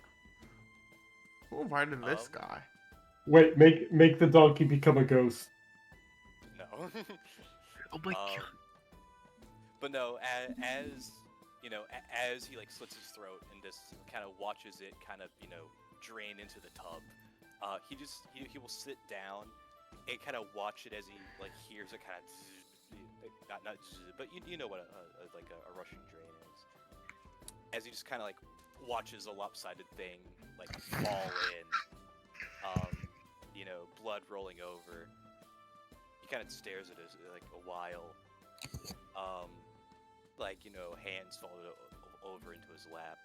Who invited this guy? Wait, make the donkey become a ghost. No. Oh my god. But no, as you know, as he like slits his throat and just kind of watches it kind of drain into the tub, he will sit down and kind of watch it as he like hears it kind of not but you know what a rushing drain is. As he just kind of like watches a lopsided thing like fall in, blood rolling over. He kind of stares at it like a while. Hands folded over into his lap.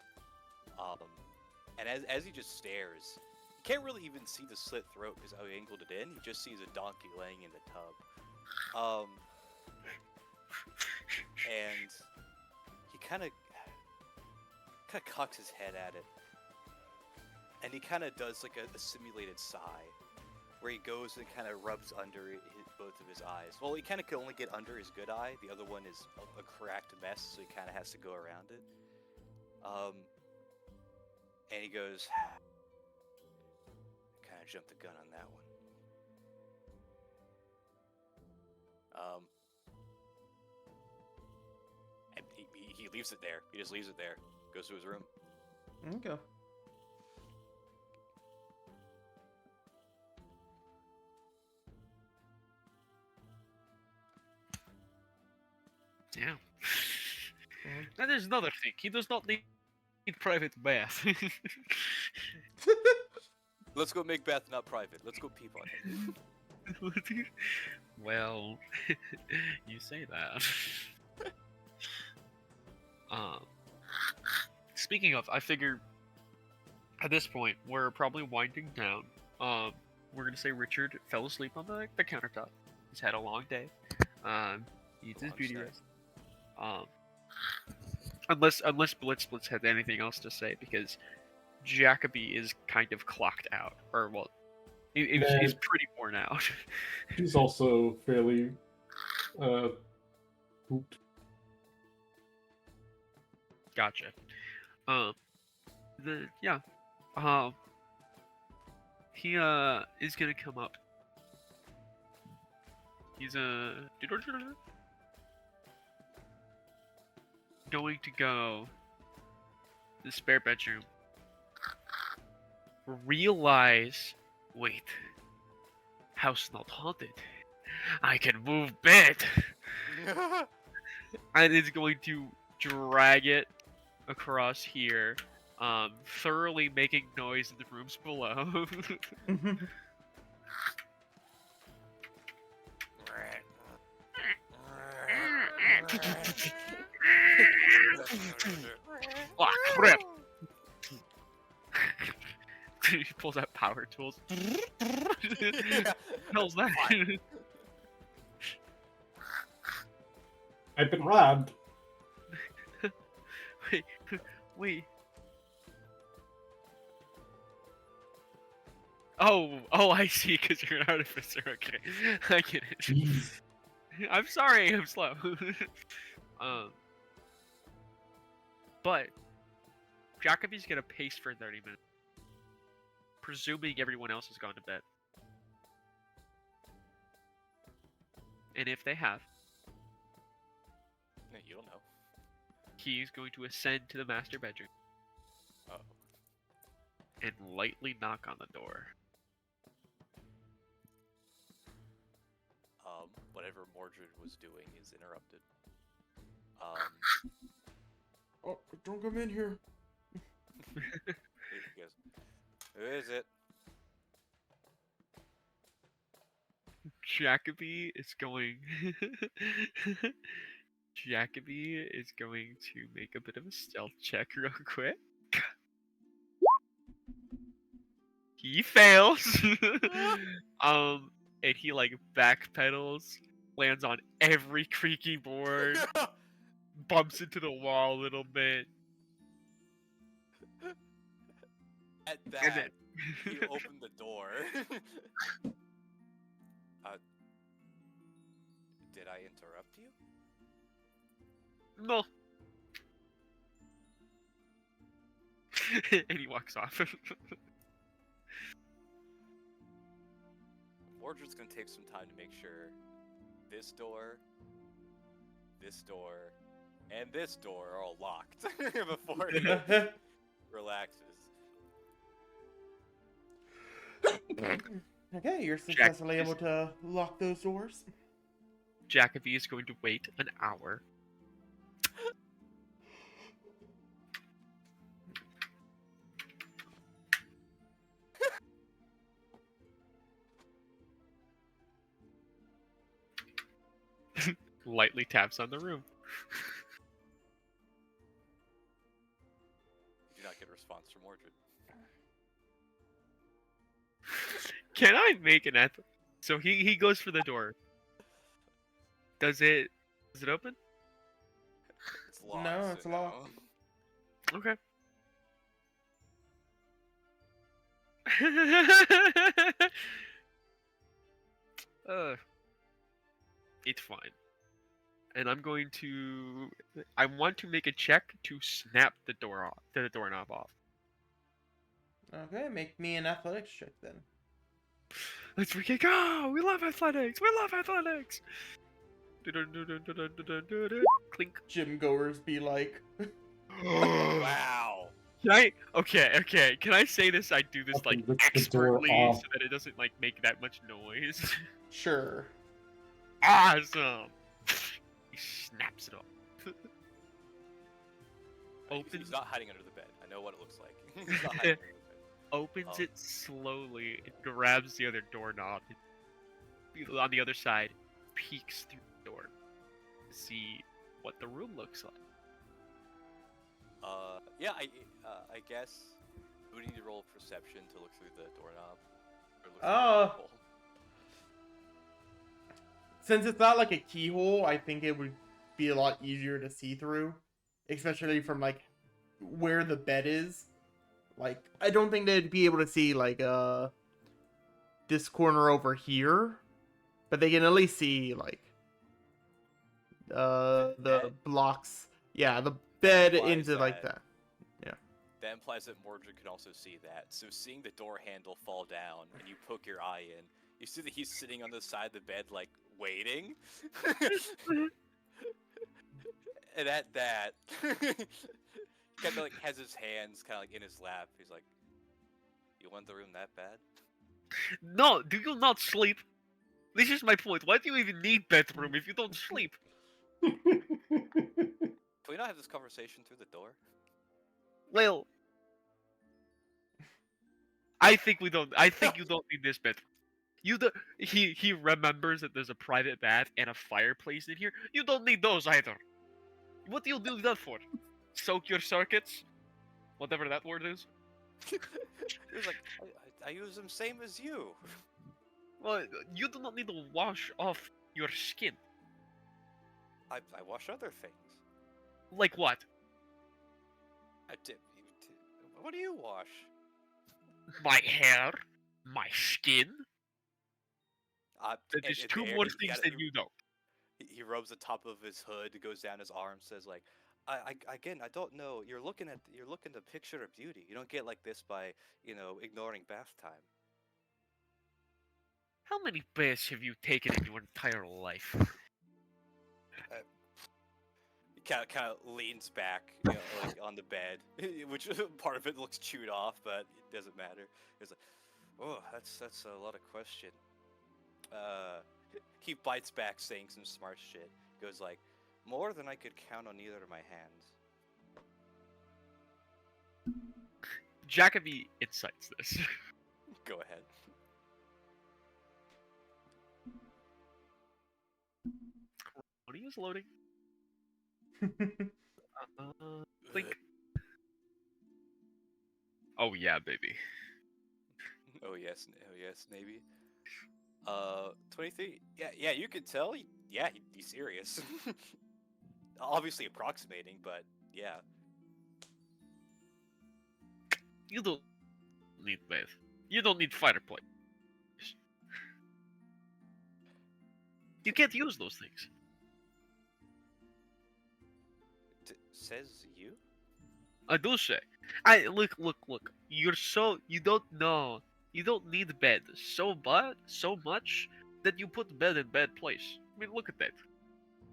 And as he just stares, you can't really even see the slit throat because how he angled it in. He just sees a donkey laying in the tub. And he kind of cocks his head at it. And he kind of does like a simulated sigh, where he goes and kind of rubs under both of his eyes. Well, he kind of can only get under his good eye. The other one is a cracked mess, so he kind of has to go around it. And he goes, kind of jumped the gun on that one. And he leaves it there. He just leaves it there. Goes to his room. Okay. Yeah. Now there's another thing. He does not need private bath. Let's go make bath not private. Let's go peep on him. Well, you say that. Speaking of, I figure at this point we're probably winding down. We're gonna say Richard fell asleep on the countertop. He's had a long day. He needs his Long beauty stay. rest. Unless Blitzblitz had anything else to say, because Jacoby is kind of clocked out, or well, he's pretty worn out. She's also fairly pooped. Gotcha. Yeah. He is gonna come up. He's going to go to the spare bedroom. Realize, wait, house not haunted. I can move bed, and is going to drag it across here, thoroughly making noise in the rooms below. Oh, crap! He pulls out power tools. Hell's that? I've been robbed. Wait. Oh, I see, because you're an artificer. Okay, I get it. Jeez. I'm sorry, I'm slow. But Jacoby's gonna pace for 30 minutes, presuming everyone else has gone to bed. And if they have, You don't know. he's going to ascend to the master bedroom Oh. and lightly knock on the door. Whatever Mordred was doing is interrupted. Oh, don't come in here. He goes, "Who is it?" Jacoby is going. Jacoby is going to make a bit of a stealth check real quick. He fails. And he like backpedals, lands on every creaky board, bumps into the wall a little bit. At And that, then- he opened the door. Did I interrupt you? No. And he walks off. Mordred's gonna take some time to make sure this door, and this door are all locked before he relaxes. Okay, you're successfully able to lock those doors. Jacoby is going to wait an hour. Lightly taps on the room. You do not get a response from Mordred. Can I make an So he goes for the door. Does it open? It's locked. No, so it's locked. Okay. It's fine. And I'm going to. I want to make a check to snap the doorknob off. Okay, make me an athletics check then. Let's freaking go! We love athletics! We love athletics! Clink. Gym goers be like, Wow. Can I? Okay. Can I say this? I do this like Fucking rip the door expertly off. so that it doesn't like make that much noise. sure. Awesome! He snaps it off. He's Opens, not hiding under the bed. I know what it looks like. He's not hiding under the bed. opens Oh. it slowly, and grabs the other doorknob. And on the other side, peeks through the door to see what the room looks like. Yeah, I guess we need to roll perception to look through the doorknob. Or look through the keyhole. Since it's not like a keyhole, I think it would be a lot easier to see through. especially from like where the bed is. Like, I don't think they'd be able to see like this corner over here, but they can at least see like the bed? blocks. Yeah, the bed implies into like that- that. That implies that Mordred can also see that. So seeing the door handle fall down and you poke your eye in, you see that he's sitting on the side of the bed, like, waiting. And at that, kind of like has his hands kind of like in his lap. He's like, "You want the room that bad?" No, do you not sleep? This is my point. Why do you even need bedroom if you don't sleep? Can we not have this conversation through the door? Well, I think we don't. I think you don't need this bedroom. You do, he remembers that there's a private bath and a fireplace in here. You don't need those either. What do you do that for? Soak your circuits? Whatever that word is. He was like, I use them same as you. Well, you do not need to wash off your skin. I wash other things. Like what? I dip. What do you wash? My hair? My skin? That And- is and two there more he things kinda- than you know. He rubs the top of his hood, goes down his arm, says like, again, I don't know. You're looking to picture a beauty. You don't get like this by ignoring bath time. How many baths have you taken in your entire life? He kind of leans back, like on the bed, which part of it looks chewed off, but it doesn't matter. He's like, oh, that's a lot of question. He bites back, saying some smart shit. Goes like, more than I could count on either of my hands. Jacoby incites this. Go ahead. What are you loading? Link. Oh yeah, baby. Oh yes, Navy. 23. Yeah, you could tell. Yeah, he's serious. Obviously approximating, but yeah. You don't need bath. You don't need fireplace. You can't use those things. Says you? I do say. Look. You don't know. You don't need bed so much that you put bed in bad place. I mean, look at that.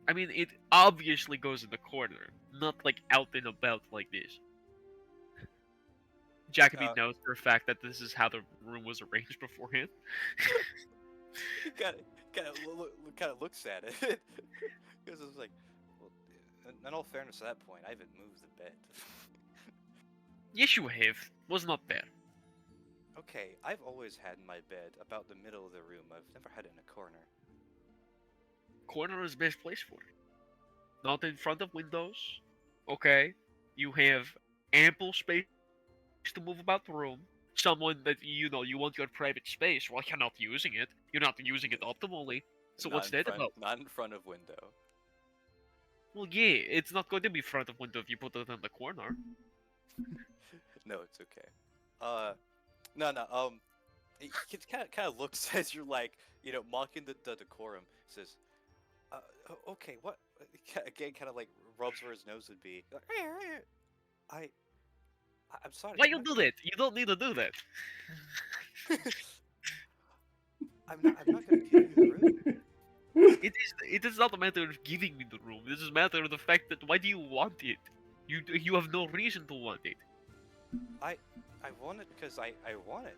I mean, it obviously goes in the corner, not like out and about like this. Jacoby knows for a fact that this is how the room was arranged beforehand. He kind of looks at it because it's like, well, in all fairness, at that point, I haven't moved the bed. Yes, you have. Was not there. Okay, I've always had my bed about the middle of the room. I've never had it in a corner. Corner is best place for it. Not in front of windows. Okay. You have ample space to move about the room. Someone that you want your private space. Well, you're not using it. You're not using it optimally. So Not what's in that front- about? Not in front of window. Well, yeah, it's not going to be front of window if you put it in the corner. No, it's okay. No. He kind of looks as you're like, mocking the decorum. Says, okay, what? Again, kind of like rubs where his nose would be. I'm sorry. Why you do that? You don't need to do that. I'm not gonna give you the room. It is not a matter of giving me the room. This is a matter of the fact that why do you want it? You have no reason to want it. I want it because I want it.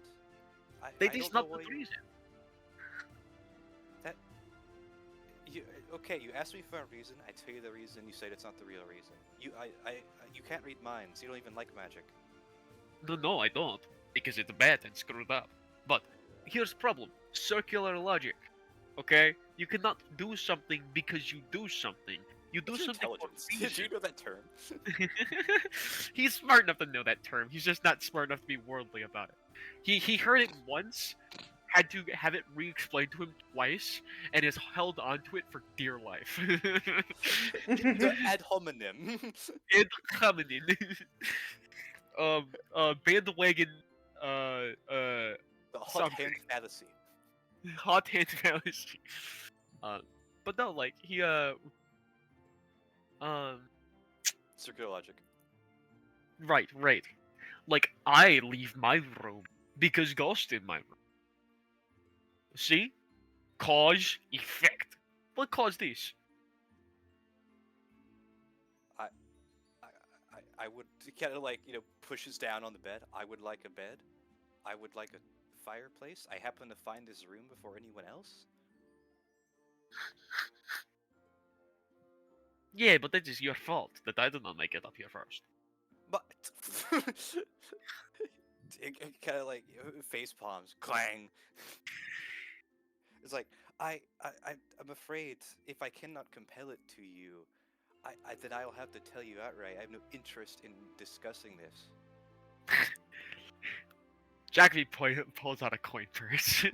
That I is don't know not the why reason. Okay, you asked me for a reason. I tell you the reason. You said it's not the real reason. You can't read minds. You don't even like magic. No, I don't. Because it's bad and screwed up. But here's the problem. Circular logic. Okay? You cannot do something because you do something. You do What's something for intelligence? a Did reason. you know that term? He's smart enough to know that term. He's just not smart enough to be worldly about it. He heard it once, had to have it re-explained to him twice, and has held onto it for dear life. The ad hominem. It's coming in. Bandwagon, The hot something. hand fallacy. Hot hand fallacy. But no, like he Circular logic. right. Like I leave my room because ghost in my room. See, cause effect. What caused this? I would kind of like, pushes down on the bed. I would like a bed. I would like a fireplace. I happen to find this room before anyone else. Yeah, but that is your fault that I did not make it up here first. But kind of like face palms, clang. It's like I'm afraid if I cannot compel it to you, then I'll have to tell you outright. I have no interest in discussing this. Jacoby pulls out a coin purse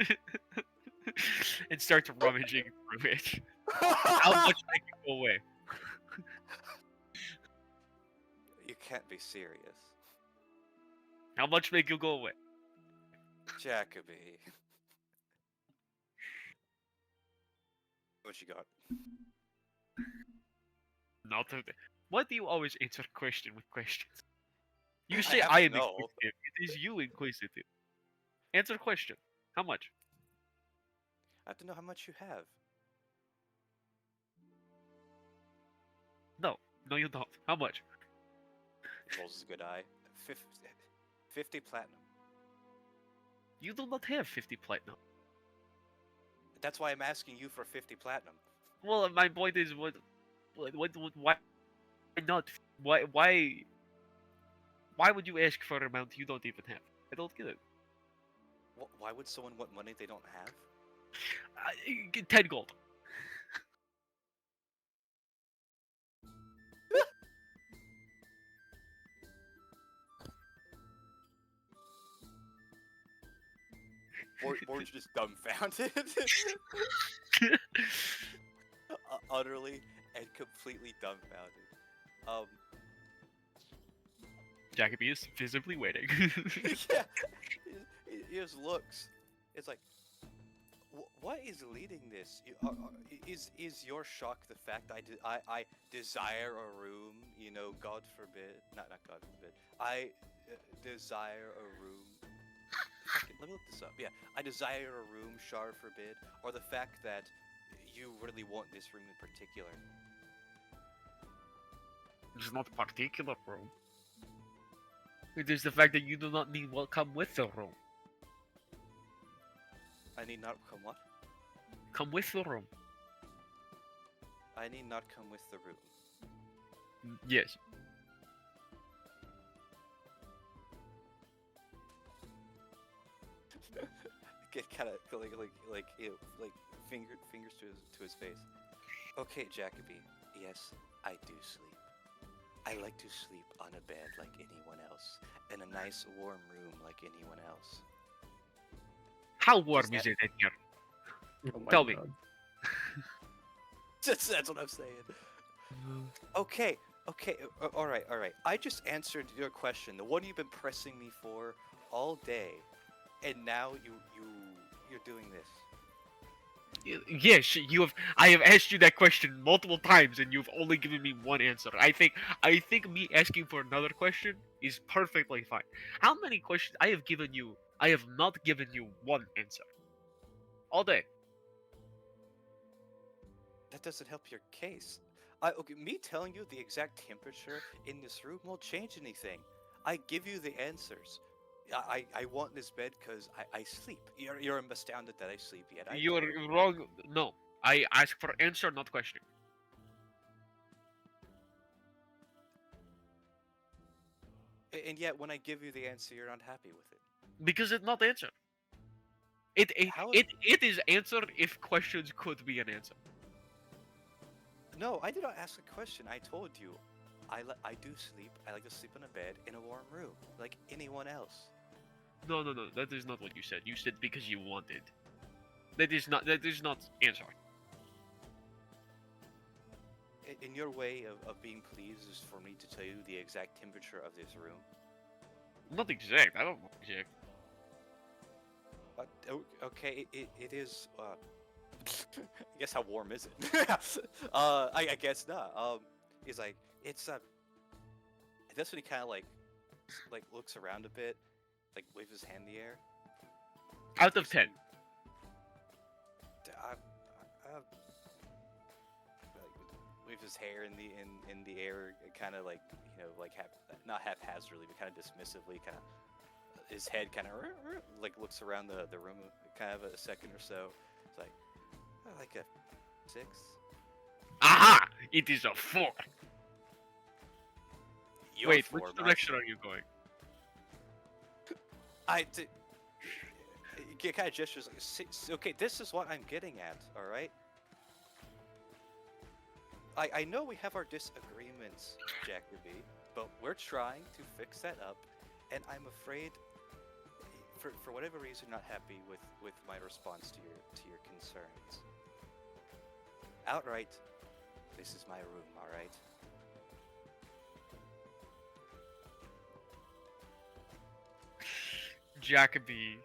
and starts rummaging through it. How much make it go away? You can't be serious, How much make you go away? Jacoby. What you got? Not a... Why do you always answer question with questions? You say have I to am know. inquisitive. It is you inquisitive. Answer question. How much? I have to know how much you have. No, you don't. How much? Rolls a good eye. 50 platinum. You do not have 50 platinum. That's why I'm asking you for 50 platinum. Well, my point is, why not? Why would you ask for an amount you don't even have? I don't get it. Why would someone want money they don't have? 10 gold. Borge just dumbfounded. Utterly and completely dumbfounded. Jacoby is visibly waiting. Yeah, he just looks. It's like, what is leading this? Is your shock the fact I desire a room? God forbid, not God forbid. I desire a room. Fuck it, let me look this up. Yeah, I desire a room, Shar forbid, or the fact that you really want this room in particular. It's not particular room. It is the fact that you do not need what come with the room. I need not come what? Come with the room. I need not come with the room. Yes. Get kind of like fingers to his face. Okay, Jacoby. Yes, I do sleep. I like to sleep on a bed like anyone else, in a nice warm room like anyone else. How warm Is is it in here? Oh my Tell me. God. That's what I'm saying. Okay, all right. I just answered your question, the one you've been pressing me for all day, and now you're doing this. Yes, you have. I have asked you that question multiple times, and you've only given me one answer. I think me asking for another question is perfectly fine. How many questions I have given you? I have not given you one answer. All day. That doesn't help your case. Okay, me telling you the exact temperature in this room won't change anything. I give you the answers. I want this bed because I sleep. You're astounded that I sleep yet. You are wrong. No, I ask for answer, not question. And yet, when I give you the answer, you're not happy with it. Because it's not answered. It How- it is answered if questions could be an answer. No, I did not ask a question. I told you, I do sleep. I like to sleep in a bed in a warm room, like anyone else. No, no, no. That is not what you said. You said because you wanted. That is not answer. In your way of being pleased is for me to tell you the exact temperature of this room. Not exact. I don't know exact. Okay, it is. I guess how warm is it? I guess not. He's like, it's that's when he kind of like looks around a bit, like waves his hand in the air. Out of 10. Waves his hair in the air, kind of like like not haphazardly, but kind of dismissively, kind of his head kind of like looks around the room, kind of a second or so. It's like a 6. Aha! It is a 4. You're Wait, 4, which my direction friend. are you going? He kind of gestures like, okay, this is what I'm getting at, all right? I know we have our disagreements, Jacoby, but we're trying to fix that up, and I'm afraid, for whatever reason, not happy with my response to your concerns. Outright, this is my room, all right? Jacoby,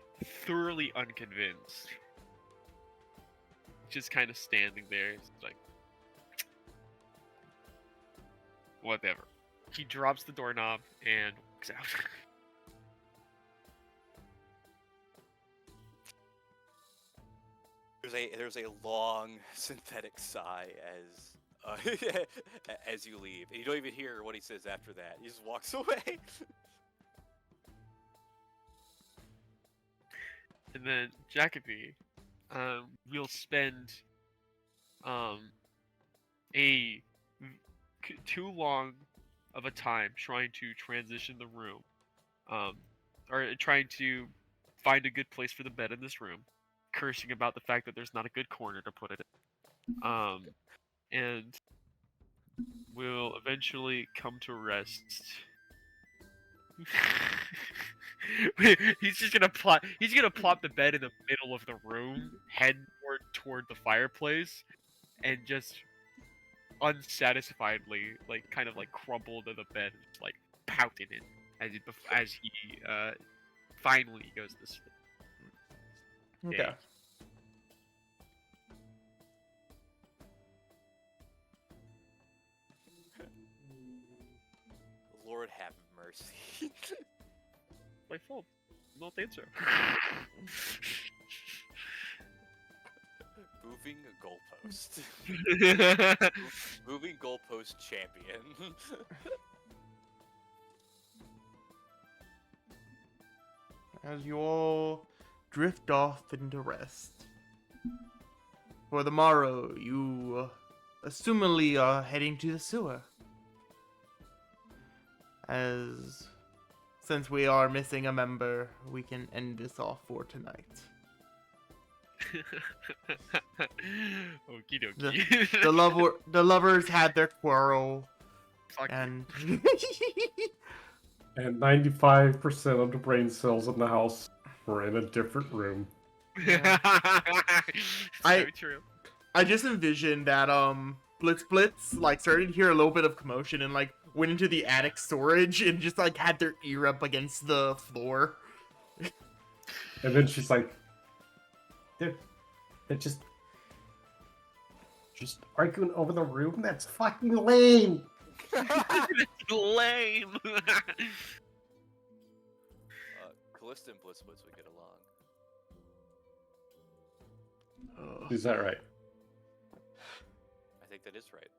thoroughly unconvinced, just kind of standing there, like, whatever. He drops the doorknob and walks out. There's a long synthetic sigh as you leave. And you don't even hear what he says after that. He just walks away. And then Jacoby will spend too long of a time trying to transition the room, or trying to find a good place for the bed in this room, cursing about the fact that there's not a good corner to put it in, and will eventually come to rest. He's just gonna plop. He's gonna plop the bed in the middle of the room, head toward the fireplace, and just unsatisfiedly, like, kind of like crumple to the bed, and just like pout in it as he finally goes to sleep. Okay. Lord have mercy. My fault. Not answer. Moving goalpost. Moving goalpost champion. As you all drift off into rest. For the morrow, you assumingly are heading to the sewer. As since we are missing a member, we can end this off for tonight. Okie dokie. The lovers had their quarrel, Fuck. and And 95% of the brain cells in the house were in a different room. So true. I just envisioned that Blitz like started to hear a little bit of commotion and like went into the attic storage and just like had their ear up against the floor. And then she's like, they're just arguing over the room? That's fucking lame! Lame. Callista and Blitzblitz would get along. Ugh. Is that right? I think that is right.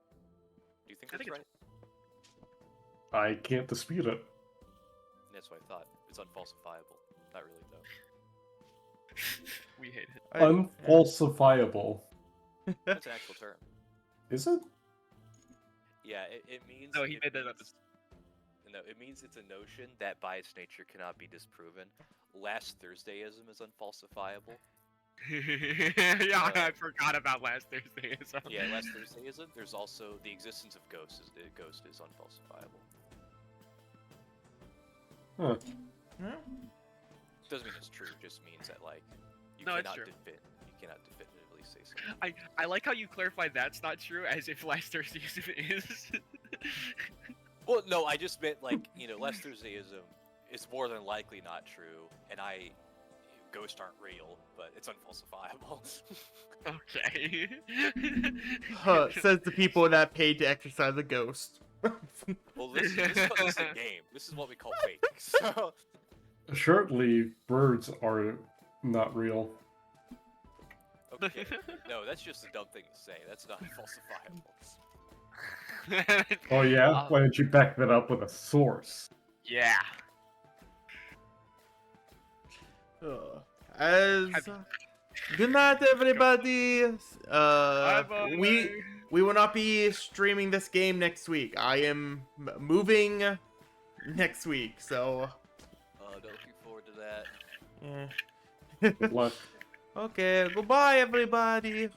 Do you think I that's think right? I can't dispute it. That's what I thought. It's unfalsifiable. Not really, though. We hate it. Unfalsifiable. That's an actual term. Is it? Yeah, it means. No, he it made that up. means- No, it means it's a notion that by its nature cannot be disproven. Last Thursdayism is unfalsifiable. Yeah, I forgot about last Thursday. So. Yeah, last Thursdayism. There's also the existence of ghosts. Ghost is unfalsifiable. Huh. Yeah. doesn't mean it's true. It just means that like you No, it's cannot true. you cannot definitively say something. I like how you clarified that's not true, as if last Thursdayism is. Well, no, I just meant like less Thursdayism is more than likely not true, and ghosts aren't real, but it's unfalsifiable. Okay. Says the people that paid to exercise a ghost. Well, this is a game. This is what we call fake. So, Assuredly, birds are not real. okay, no, that's just a dumb thing to say. That's not falsifiable. Oh yeah? Uh, Why don't you back that up with a source? Yeah. As good night, everybody. Bye-bye. We will not be streaming this game next week. I am moving next week, so Not looking forward to that. yeah. Good luck. Okay, goodbye, everybody.